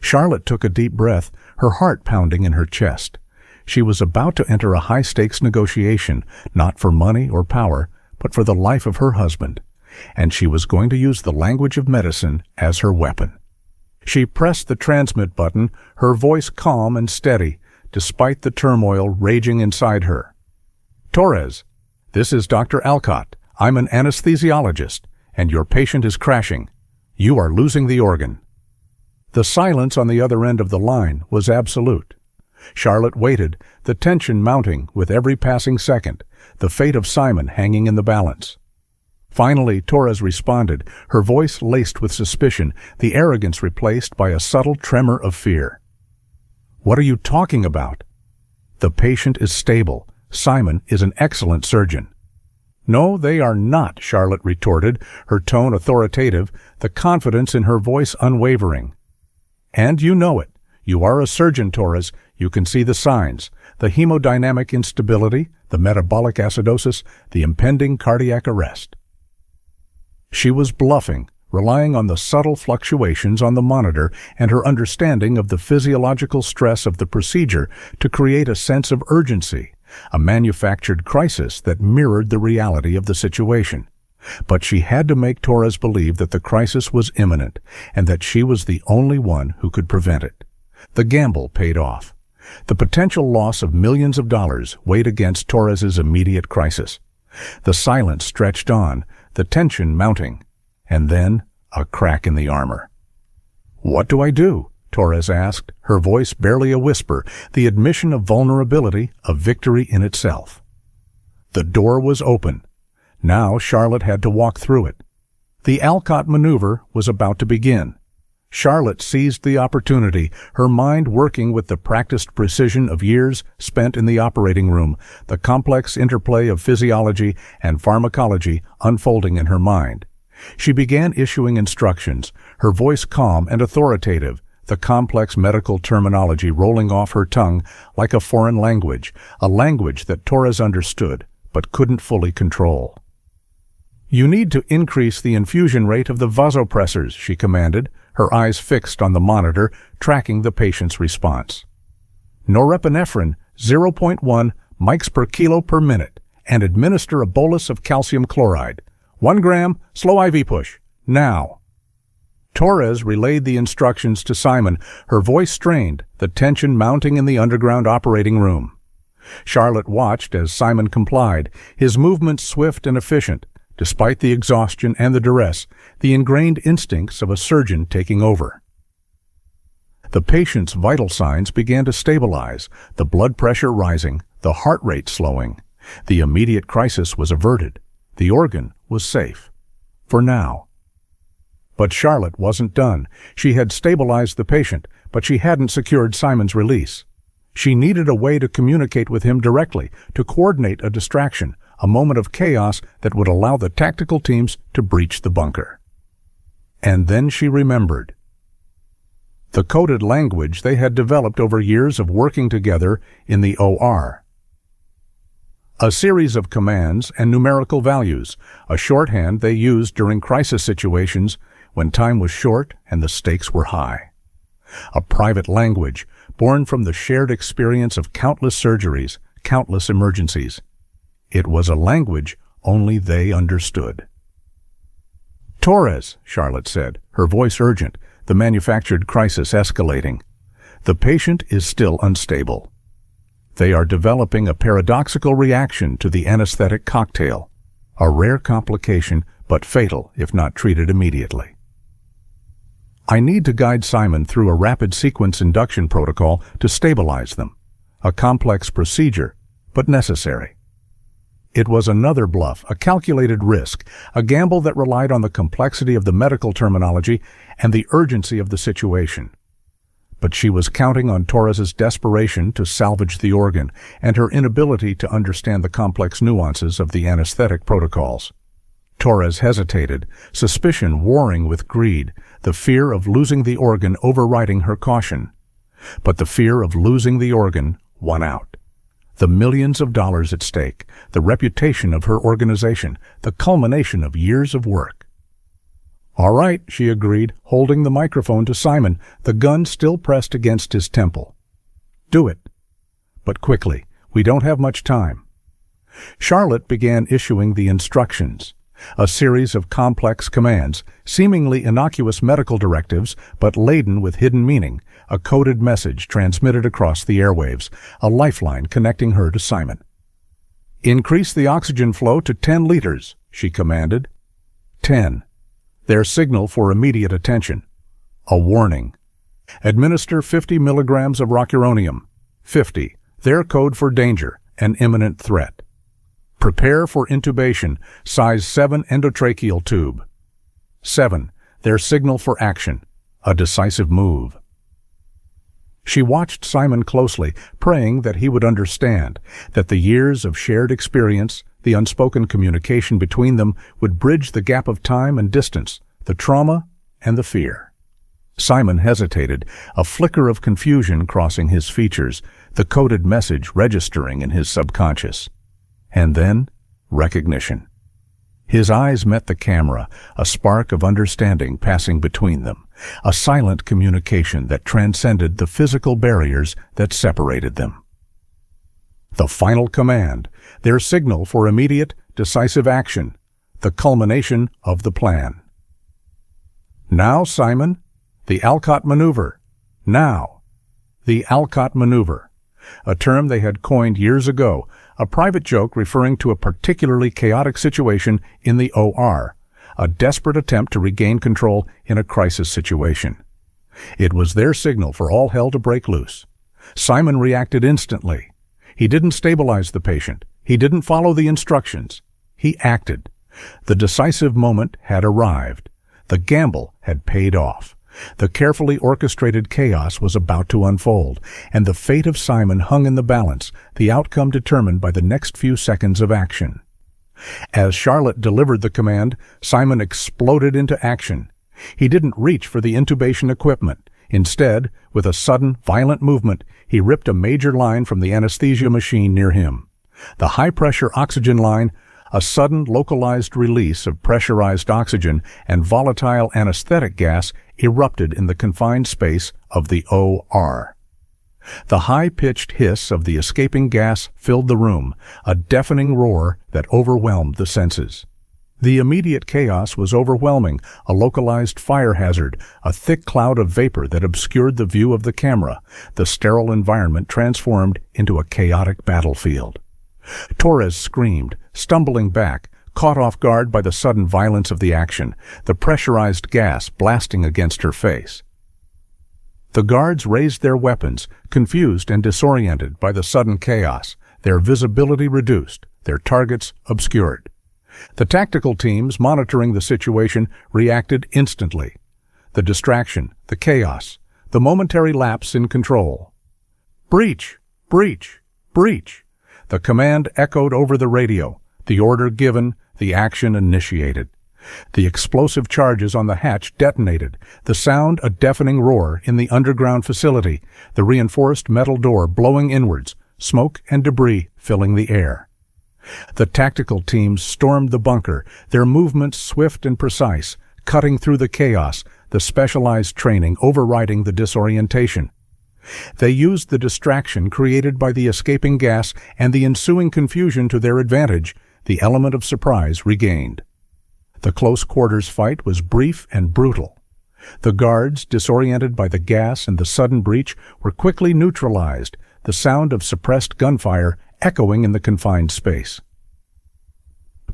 Charlotte took a deep breath, her heart pounding in her chest. She was about to enter a high-stakes negotiation, not for money or power, but for the life of her husband, and she was going to use the language of medicine as her weapon. She pressed the transmit button, her voice calm and steady, despite the turmoil raging inside her. "Torres, this is Dr. Alcott. I'm an anesthesiologist, and your patient is crashing. You are losing the organ." The silence on the other end of the line was absolute. Charlotte waited, the tension mounting with every passing second, the fate of Simon hanging in the balance. Finally, Torres responded, her voice laced with suspicion, the arrogance replaced by a subtle tremor of fear. "What are you talking about?" "The patient is stable. Simon is an excellent surgeon." "No, they are not," Charlotte retorted, her tone authoritative, the confidence in her voice unwavering. "And you know it. You are a surgeon, Torres. You can see the signs, the hemodynamic instability, the metabolic acidosis, the impending cardiac arrest." She was bluffing, relying on the subtle fluctuations on the monitor and her understanding of the physiological stress of the procedure to create a sense of urgency, a manufactured crisis that mirrored the reality of the situation. But she had to make Torres believe that the crisis was imminent and that she was the only one who could prevent it. The gamble paid off. The potential loss of millions of dollars weighed against Torres's immediate crisis. The silence stretched on, the tension mounting, and then a crack in the armor. "What do I do?" Torres asked, her voice barely a whisper, the admission of vulnerability, a victory in itself. The door was open. Now Charlotte had to walk through it. The Alcott maneuver was about to begin. Charlotte seized the opportunity, her mind working with the practiced precision of years spent in the operating room, the complex interplay of physiology and pharmacology unfolding in her mind. She began issuing instructions, her voice calm and authoritative, the complex medical terminology rolling off her tongue like a foreign language, a language that Torres understood but couldn't fully control. "You need to increase the infusion rate of the vasopressors," she commanded, her eyes fixed on the monitor, tracking the patient's response. "Norepinephrine, 0.1 mics per kilo per minute, and administer a bolus of calcium chloride. 1 gram, slow IV push. Now." Torres relayed the instructions to Simon, her voice strained, the tension mounting in the underground operating room. Charlotte watched as Simon complied, his movements swift and efficient, despite the exhaustion and the duress, the ingrained instincts of a surgeon taking over. The patient's vital signs began to stabilize, the blood pressure rising, the heart rate slowing. The immediate crisis was averted. The organ was safe. For now. But Charlotte wasn't done. She had stabilized the patient, but she hadn't secured Simon's release. She needed a way to communicate with him directly, to coordinate a distraction, a moment of chaos that would allow the tactical teams to breach the bunker. And then she remembered. The coded language they had developed over years of working together in the OR. A series of commands and numerical values, a shorthand they used during crisis situations when time was short and the stakes were high. A private language born from the shared experience of countless surgeries, countless emergencies. It was a language only they understood. "Torres," Charlotte said, her voice urgent, the manufactured crisis escalating. "The patient is still unstable. They are developing a paradoxical reaction to the anesthetic cocktail, a rare complication but fatal if not treated immediately. I need to guide Simon through a rapid sequence induction protocol to stabilize them, a complex procedure, but necessary." It was another bluff, a calculated risk, a gamble that relied on the complexity of the medical terminology and the urgency of the situation. But she was counting on Torres's desperation to salvage the organ and her inability to understand the complex nuances of the anesthetic protocols. Torres hesitated, suspicion warring with greed, the fear of losing the organ overriding her caution. But the fear of losing the organ won out. The millions of dollars at stake, the reputation of her organization, the culmination of years of work. "All right," she agreed, holding the microphone to Simon, the gun still pressed against his temple. "Do it. But quickly. We don't have much time." Charlotte began issuing the instructions, a series of complex commands, seemingly innocuous medical directives, but laden with hidden meaning, a coded message transmitted across the airwaves, a lifeline connecting her to Simon. "Increase the oxygen flow to 10 liters, she commanded. 10. Their signal for immediate attention. A warning. Administer 50 milligrams of rocuronium. 50. Their code for danger, an imminent threat. Prepare for intubation, size 7 endotracheal tube. 7. Their signal for action, a decisive move." She watched Simon closely, praying that he would understand, that the years of shared experience, the unspoken communication between them, would bridge the gap of time and distance, the trauma and the fear. Simon hesitated, a flicker of confusion crossing his features, the coded message registering in his subconscious. And then, recognition. His eyes met the camera, a spark of understanding passing between them, a silent communication that transcended the physical barriers that separated them. The final command, their signal for immediate, decisive action, the culmination of the plan. "Now, Simon, the Alcott maneuver. Now." The Alcott maneuver, a term they had coined years ago, a private joke referring to a particularly chaotic situation in the OR, a desperate attempt to regain control in a crisis situation. It was their signal for all hell to break loose. Simon reacted instantly. He didn't stabilize the patient. He didn't follow the instructions. He acted. The decisive moment had arrived. The gamble had paid off. The carefully orchestrated chaos was about to unfold, and the fate of Simon hung in the balance, the outcome determined by the next few seconds of action. As Charlotte delivered the command, Simon exploded into action. He didn't reach for the intubation equipment. Instead, with a sudden, violent movement, he ripped a major line from the anesthesia machine near him. The high-pressure oxygen line, a sudden localized release of pressurized oxygen and volatile anesthetic gas, erupted in the confined space of the OR. The high-pitched hiss of the escaping gas filled the room, a deafening roar that overwhelmed the senses. The immediate chaos was overwhelming, a localized fire hazard, a thick cloud of vapor that obscured the view of the camera, the sterile environment transformed into a chaotic battlefield. Torres screamed, stumbling back, caught off guard by the sudden violence of the action, the pressurized gas blasting against her face. The guards raised their weapons, confused and disoriented by the sudden chaos, their visibility reduced, their targets obscured. The tactical teams monitoring the situation reacted instantly. The distraction, the chaos, the momentary lapse in control. Breach! Breach! Breach! The command echoed over the radio, the order given, the action initiated. The explosive charges on the hatch detonated, the sound a deafening roar in the underground facility, the reinforced metal door blowing inwards, smoke and debris filling the air. The tactical teams stormed the bunker, their movements swift and precise, cutting through the chaos, the specialized training overriding the disorientation. They used the distraction created by the escaping gas and the ensuing confusion to their advantage, the element of surprise regained. The close quarters fight was brief and brutal. The guards, disoriented by the gas and the sudden breach, were quickly neutralized, the sound of suppressed gunfire echoing in the confined space.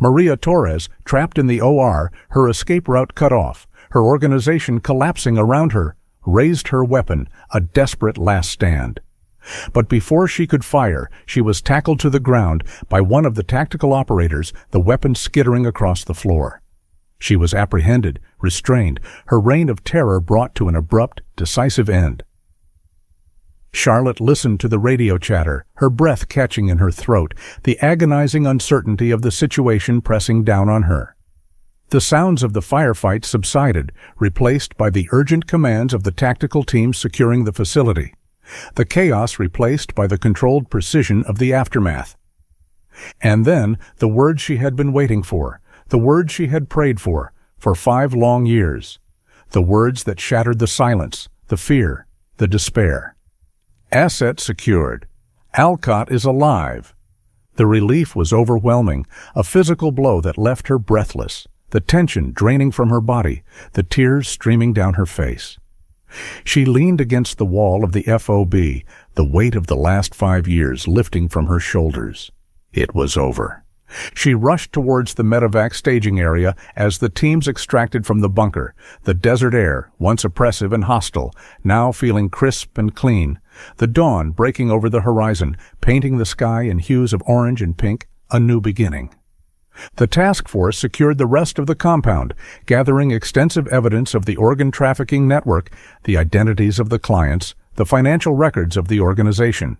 Maria Torres, trapped in the OR, her escape route cut off, her organization collapsing around her, raised her weapon, a desperate last stand. But before she could fire, she was tackled to the ground by one of the tactical operators, the weapon skittering across the floor. She was apprehended, restrained, her reign of terror brought to an abrupt, decisive end. Charlotte listened to the radio chatter, her breath catching in her throat, the agonizing uncertainty of the situation pressing down on her. The sounds of the firefight subsided, replaced by the urgent commands of the tactical team securing the facility. The chaos replaced by the controlled precision of the aftermath. And then the words she had been waiting for, the words she had prayed for 5 long years. The words that shattered the silence, the fear, the despair. Asset secured. Alcott is alive. The relief was overwhelming, a physical blow that left her breathless, the tension draining from her body, the tears streaming down her face. She leaned against the wall of the FOB, the weight of the last 5 years lifting from her shoulders. It was over. She rushed towards the medevac staging area as the teams extracted from the bunker, the desert air, once oppressive and hostile, now feeling crisp and clean, the dawn breaking over the horizon, painting the sky in hues of orange and pink, a new beginning. The task force secured the rest of the compound, gathering extensive evidence of the organ trafficking network, the identities of the clients, the financial records of the organization.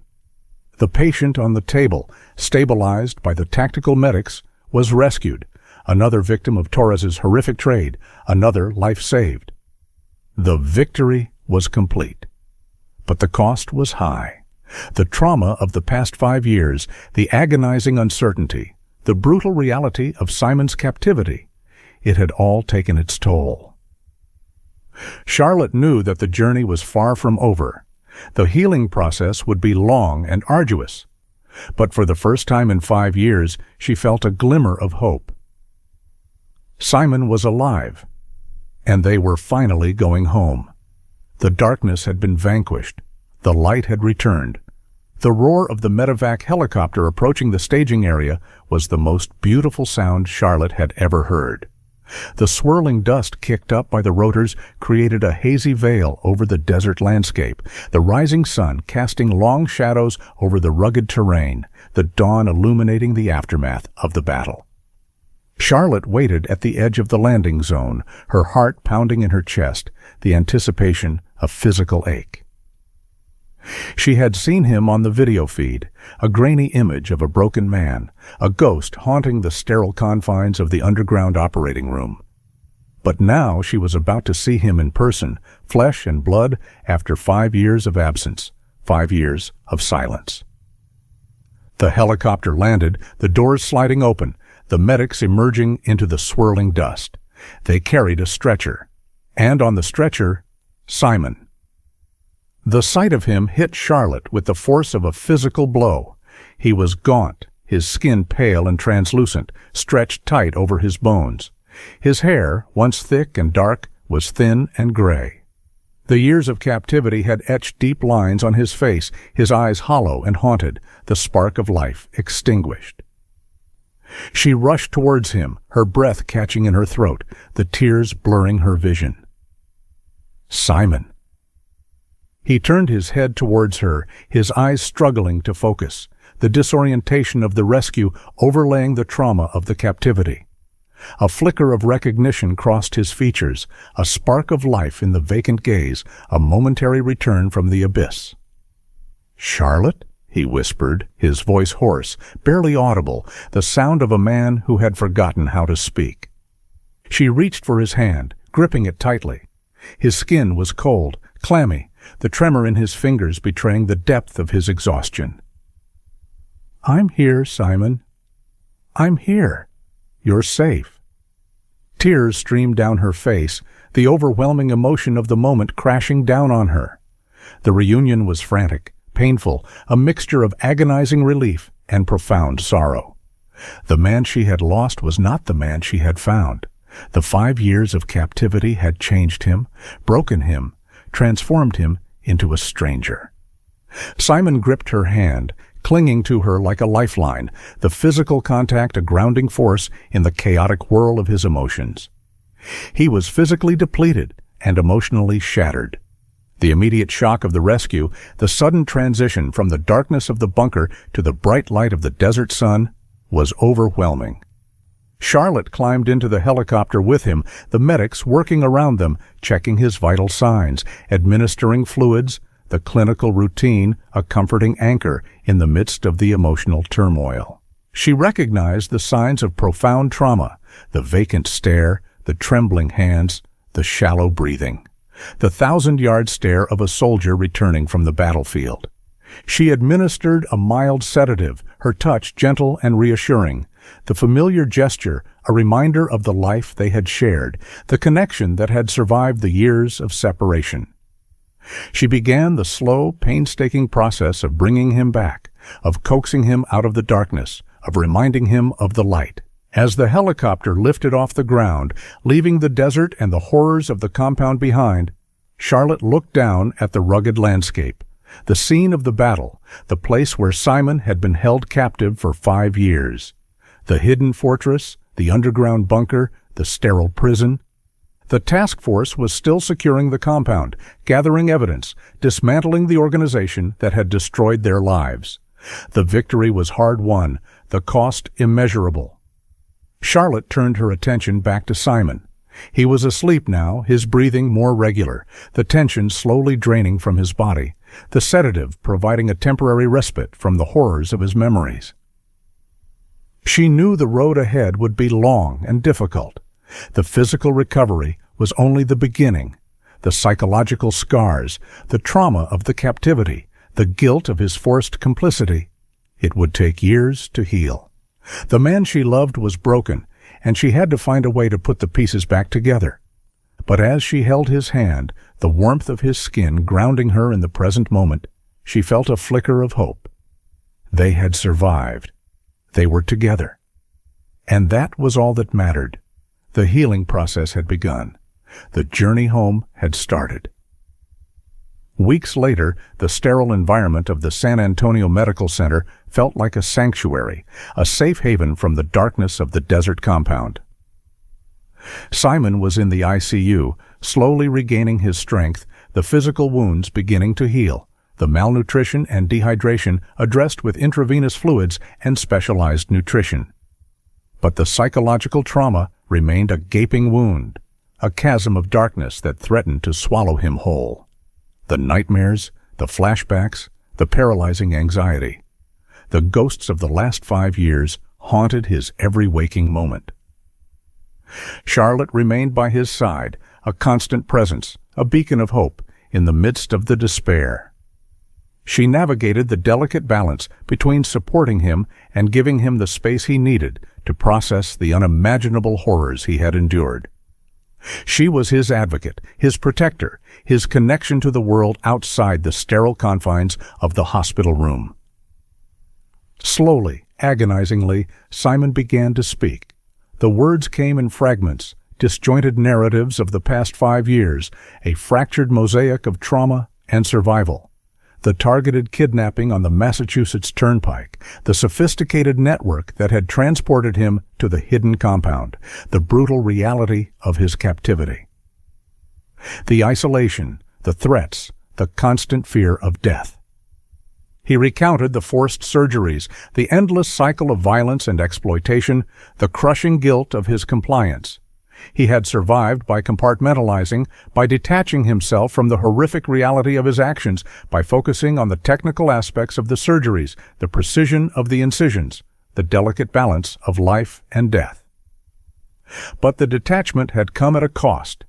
The patient on the table, stabilized by the tactical medics, was rescued, another victim of Torres's horrific trade, another life saved. The victory was complete. But the cost was high. The trauma of the past 5 years, the agonizing uncertainty, the brutal reality of Simon's captivity, it had all taken its toll. Charlotte knew that the journey was far from over. The healing process would be long and arduous. But for the first time in 5 years, she felt a glimmer of hope. Simon was alive, and they were finally going home. The darkness had been vanquished. The light had returned. The roar of the medevac helicopter approaching the staging area was the most beautiful sound Charlotte had ever heard. The swirling dust kicked up by the rotors created a hazy veil over the desert landscape, the rising sun casting long shadows over the rugged terrain, the dawn illuminating the aftermath of the battle. Charlotte waited at the edge of the landing zone, her heart pounding in her chest, the anticipation of physical ache. She had seen him on the video feed, a grainy image of a broken man, a ghost haunting the sterile confines of the underground operating room. But now she was about to see him in person, flesh and blood, after 5 years of absence, 5 years of silence. The helicopter landed, the doors sliding open, the medics emerging into the swirling dust. They carried a stretcher, and on the stretcher, Simon. The sight of him hit Charlotte with the force of a physical blow. He was gaunt, his skin pale and translucent, stretched tight over his bones. His hair, once thick and dark, was thin and gray. The years of captivity had etched deep lines on his face, his eyes hollow and haunted, the spark of life extinguished. She rushed towards him, her breath catching in her throat, the tears blurring her vision. Simon. He turned his head towards her, his eyes struggling to focus, the disorientation of the rescue overlaying the trauma of the captivity. A flicker of recognition crossed his features, a spark of life in the vacant gaze, a momentary return from the abyss. "Charlotte?" he whispered, his voice hoarse, barely audible, the sound of a man who had forgotten how to speak. She reached for his hand, gripping it tightly. His skin was cold, clammy, the tremor in his fingers betraying the depth of his exhaustion. "I'm here, Simon. I'm here. You're safe." Tears streamed down her face, the overwhelming emotion of the moment crashing down on her. The reunion was frantic, painful, a mixture of agonizing relief and profound sorrow. The man she had lost was not the man she had found. The 5 years of captivity had changed him, broken him, transformed him into a stranger. Simon gripped her hand, clinging to her like a lifeline, the physical contact a grounding force in the chaotic whirl of his emotions. He was physically depleted and emotionally shattered. The immediate shock of the rescue, the sudden transition from the darkness of the bunker to the bright light of the desert sun, was overwhelming. Charlotte climbed into the helicopter with him, the medics working around them, checking his vital signs, administering fluids, the clinical routine a comforting anchor in the midst of the emotional turmoil. She recognized the signs of profound trauma, the vacant stare, the trembling hands, the shallow breathing, the 1,000-yard stare of a soldier returning from the battlefield. She administered a mild sedative, her touch gentle and reassuring, the familiar gesture a reminder of the life they had shared, the connection that had survived the years of separation. She began the slow, painstaking process of bringing him back, of coaxing him out of the darkness, of reminding him of the light. As the helicopter lifted off the ground, leaving the desert and the horrors of the compound behind, Charlotte looked down at the rugged landscape, the scene of the battle, the place where Simon had been held captive for 5 years. The hidden fortress, the underground bunker, the sterile prison. The task force was still securing the compound, gathering evidence, dismantling the organization that had destroyed their lives. The victory was hard won, the cost immeasurable. Charlotte turned her attention back to Simon. He was asleep now, his breathing more regular, the tension slowly draining from his body, the sedative providing a temporary respite from the horrors of his memories. She knew the road ahead would be long and difficult. The physical recovery was only the beginning. The psychological scars, the trauma of the captivity, the guilt of his forced complicity, it would take years to heal. The man she loved was broken, and she had to find a way to put the pieces back together. But as she held his hand, the warmth of his skin grounding her in the present moment, she felt a flicker of hope. They had survived. They were together. And that was all that mattered. The healing process had begun. The journey home had started. Weeks later, the sterile environment of the San Antonio Medical Center felt like a sanctuary, a safe haven from the darkness of the desert compound. Simon was in the ICU, slowly regaining his strength, the physical wounds beginning to heal, the malnutrition and dehydration addressed with intravenous fluids and specialized nutrition. But the psychological trauma remained a gaping wound, a chasm of darkness that threatened to swallow him whole. The nightmares, the flashbacks, the paralyzing anxiety. The ghosts of the last 5 years haunted his every waking moment. Charlotte remained by his side, a constant presence, a beacon of hope, in the midst of the despair. She navigated the delicate balance between supporting him and giving him the space he needed to process the unimaginable horrors he had endured. She was his advocate, his protector, his connection to the world outside the sterile confines of the hospital room. Slowly, agonizingly, Simon began to speak. The words came in fragments, disjointed narratives of the past 5 years, a fractured mosaic of trauma and survival. The targeted kidnapping on the Massachusetts Turnpike, the sophisticated network that had transported him to the hidden compound, the brutal reality of his captivity. The isolation, the threats, the constant fear of death. He recounted the forced surgeries, the endless cycle of violence and exploitation, the crushing guilt of his compliance. He had survived by compartmentalizing, by detaching himself from the horrific reality of his actions, by focusing on the technical aspects of the surgeries, the precision of the incisions, the delicate balance of life and death. But the detachment had come at a cost.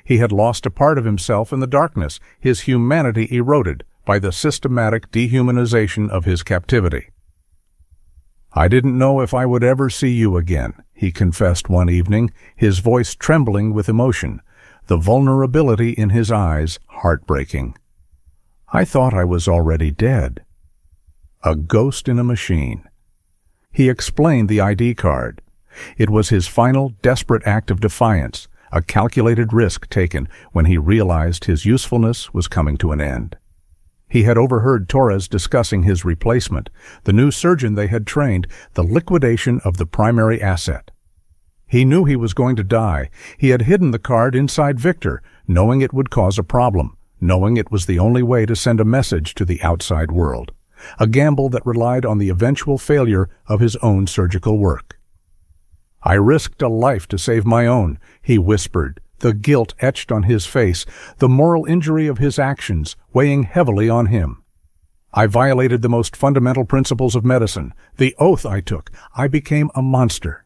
He had lost a part of himself in the darkness, his humanity eroded by the systematic dehumanization of his captivity. "I didn't know if I would ever see you again," he confessed one evening, his voice trembling with emotion, the vulnerability in his eyes heartbreaking. "I thought I was already dead." A ghost in a machine. He explained the ID card. It was his final desperate act of defiance, a calculated risk taken when he realized his usefulness was coming to an end. He had overheard Torres discussing his replacement, the new surgeon they had trained, the liquidation of the primary asset. He knew he was going to die. He had hidden the card inside Victor, knowing it would cause a problem, knowing it was the only way to send a message to the outside world, a gamble that relied on the eventual failure of his own surgical work. "I risked a life to save my own," he whispered, the guilt etched on his face, the moral injury of his actions weighing heavily on him. "I violated the most fundamental principles of medicine, the oath I took. I became a monster."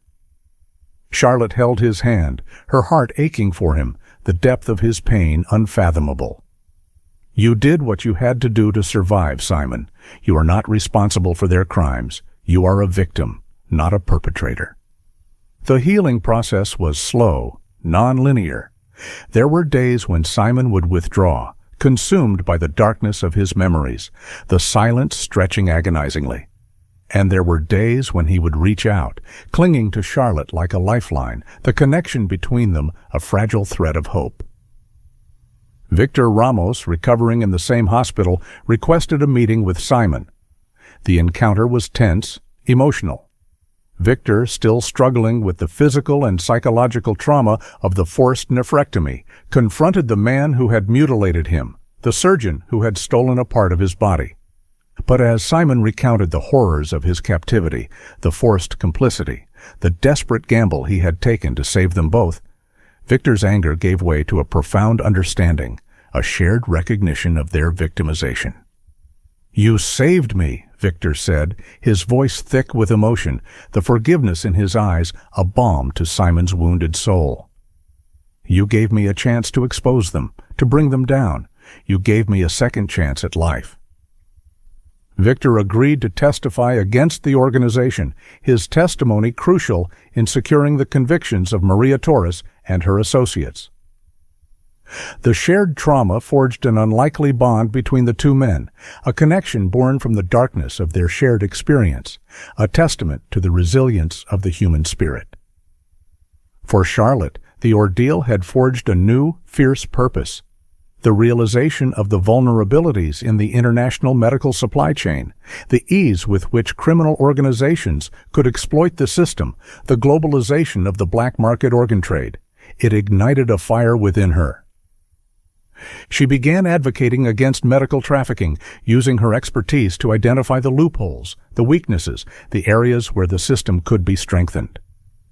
Charlotte held his hand, her heart aching for him, the depth of his pain unfathomable. "You did what you had to do to survive, Simon. You are not responsible for their crimes. You are a victim, not a perpetrator." The healing process was slow, non-linear. There were days when Simon would withdraw, consumed by the darkness of his memories, the silence stretching agonizingly. And there were days when he would reach out, clinging to Charlotte like a lifeline, the connection between them a fragile thread of hope. Victor Ramos, recovering in the same hospital, requested a meeting with Simon. The encounter was tense, emotional. Victor, still struggling with the physical and psychological trauma of the forced nephrectomy, confronted the man who had mutilated him, the surgeon who had stolen a part of his body. But as Simon recounted the horrors of his captivity, the forced complicity, the desperate gamble he had taken to save them both, Victor's anger gave way to a profound understanding, a shared recognition of their victimization. "You saved me," Victor said, his voice thick with emotion, the forgiveness in his eyes a balm to Simon's wounded soul. "You gave me a chance to expose them, to bring them down. You gave me a second chance at life." Victor agreed to testify against the organization, his testimony crucial in securing the convictions of Maria Torres and her associates. The shared trauma forged an unlikely bond between the two men, a connection born from the darkness of their shared experience, a testament to the resilience of the human spirit. For Charlotte, the ordeal had forged a new, fierce purpose, the realization of the vulnerabilities in the international medical supply chain, the ease with which criminal organizations could exploit the system, the globalization of the black market organ trade. It ignited a fire within her. She began advocating against medical trafficking, using her expertise to identify the loopholes, the weaknesses, the areas where the system could be strengthened.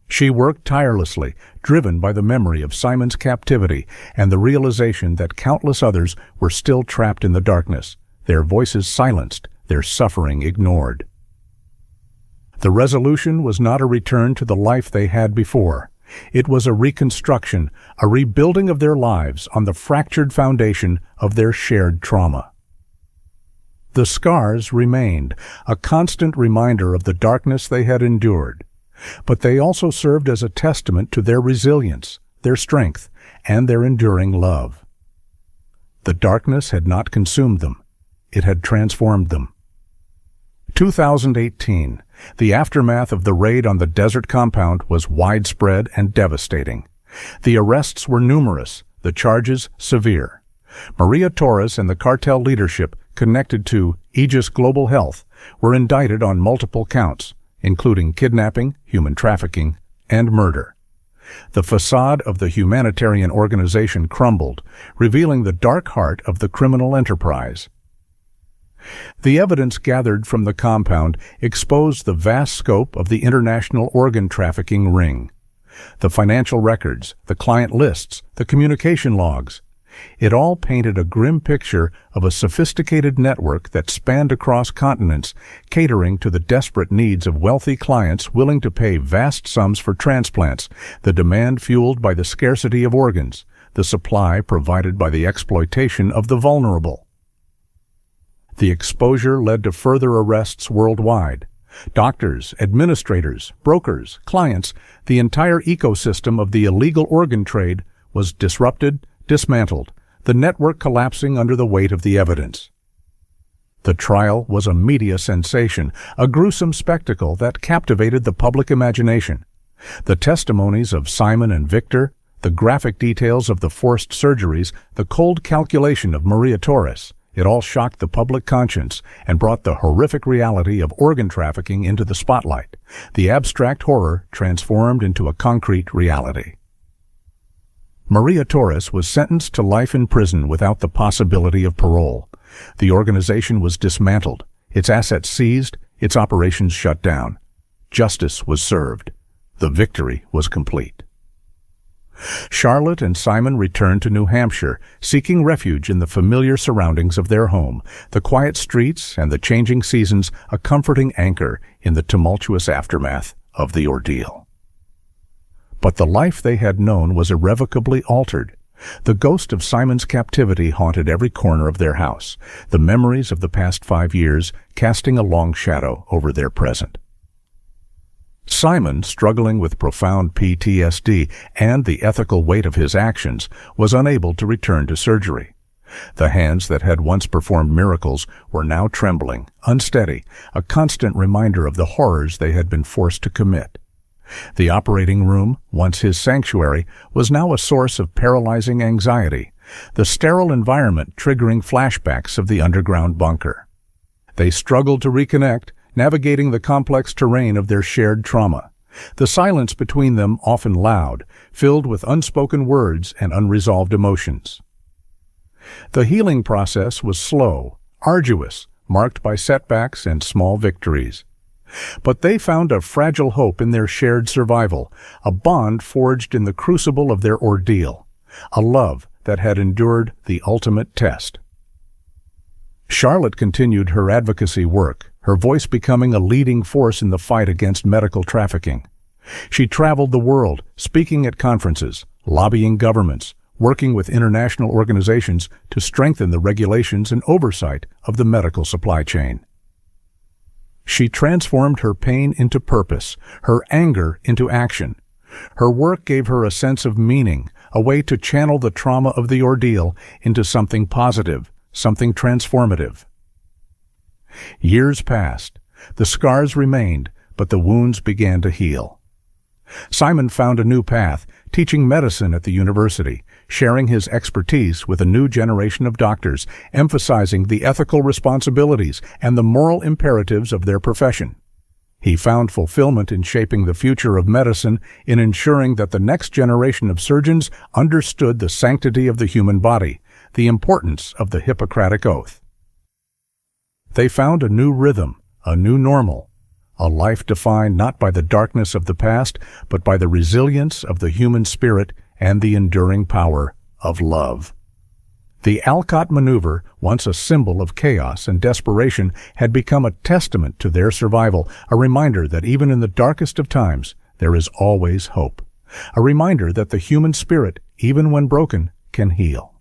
She worked tirelessly, driven by the memory of Simon's captivity and the realization that countless others were still trapped in the darkness, their voices silenced, their suffering ignored. The resolution was not a return to the life they had before. It was a reconstruction, a rebuilding of their lives on the fractured foundation of their shared trauma. The scars remained, a constant reminder of the darkness they had endured, but they also served as a testament to their resilience, their strength, and their enduring love. The darkness had not consumed them. It had transformed them. 2018, the aftermath of the raid on the desert compound was widespread and devastating. The arrests were numerous, the charges severe. Maria Torres and the cartel leadership connected to Aegis Global Health were indicted on multiple counts, including kidnapping, human trafficking, and murder. The facade of the humanitarian organization crumbled, revealing the dark heart of the criminal enterprise. The evidence gathered from the compound exposed the vast scope of the international organ trafficking ring. The financial records, the client lists, the communication logs. It all painted a grim picture of a sophisticated network that spanned across continents, catering to the desperate needs of wealthy clients willing to pay vast sums for transplants, the demand fueled by the scarcity of organs, the supply provided by the exploitation of the vulnerable. The exposure led to further arrests worldwide. Doctors, administrators, brokers, clients, the entire ecosystem of the illegal organ trade was disrupted, dismantled, the network collapsing under the weight of the evidence. The trial was a media sensation, a gruesome spectacle that captivated the public imagination. The testimonies of Simon and Victor, the graphic details of the forced surgeries, the cold calculation of Maria Torres, it all shocked the public conscience and brought the horrific reality of organ trafficking into the spotlight. The abstract horror transformed into a concrete reality. Maria Torres was sentenced to life in prison without the possibility of parole. The organization was dismantled, its assets seized, its operations shut down. Justice was served. The victory was complete. Charlotte and Simon returned to New Hampshire, seeking refuge in the familiar surroundings of their home, the quiet streets and the changing seasons a comforting anchor in the tumultuous aftermath of the ordeal. But the life they had known was irrevocably altered. The ghost of Simon's captivity haunted every corner of their house, the memories of the past 5 years casting a long shadow over their present. Simon, struggling with profound PTSD and the ethical weight of his actions, was unable to return to surgery. The hands that had once performed miracles were now trembling, unsteady, a constant reminder of the horrors they had been forced to commit. The operating room, once his sanctuary, was now a source of paralyzing anxiety, the sterile environment triggering flashbacks of the underground bunker. They struggled to reconnect, navigating the complex terrain of their shared trauma. The silence between them often loud, filled with unspoken words and unresolved emotions. The healing process was slow, arduous, marked by setbacks and small victories. But they found a fragile hope in their shared survival, a bond forged in the crucible of their ordeal, a love that had endured the ultimate test. Charlotte continued her advocacy work, her voice becoming a leading force in the fight against medical trafficking. She traveled the world, speaking at conferences, lobbying governments, working with international organizations to strengthen the regulations and oversight of the medical supply chain. She transformed her pain into purpose, her anger into action. Her work gave her a sense of meaning, a way to channel the trauma of the ordeal into something positive, something transformative. Years passed. The scars remained, but the wounds began to heal. Simon found a new path, teaching medicine at the university, sharing his expertise with a new generation of doctors, emphasizing the ethical responsibilities and the moral imperatives of their profession. He found fulfillment in shaping the future of medicine, in ensuring that the next generation of surgeons understood the sanctity of the human body, the importance of the Hippocratic Oath. They found a new rhythm, a new normal, a life defined not by the darkness of the past, but by the resilience of the human spirit and the enduring power of love. The Alcott maneuver, once a symbol of chaos and desperation, had become a testament to their survival, a reminder that even in the darkest of times, there is always hope. A reminder that the human spirit, even when broken, can heal.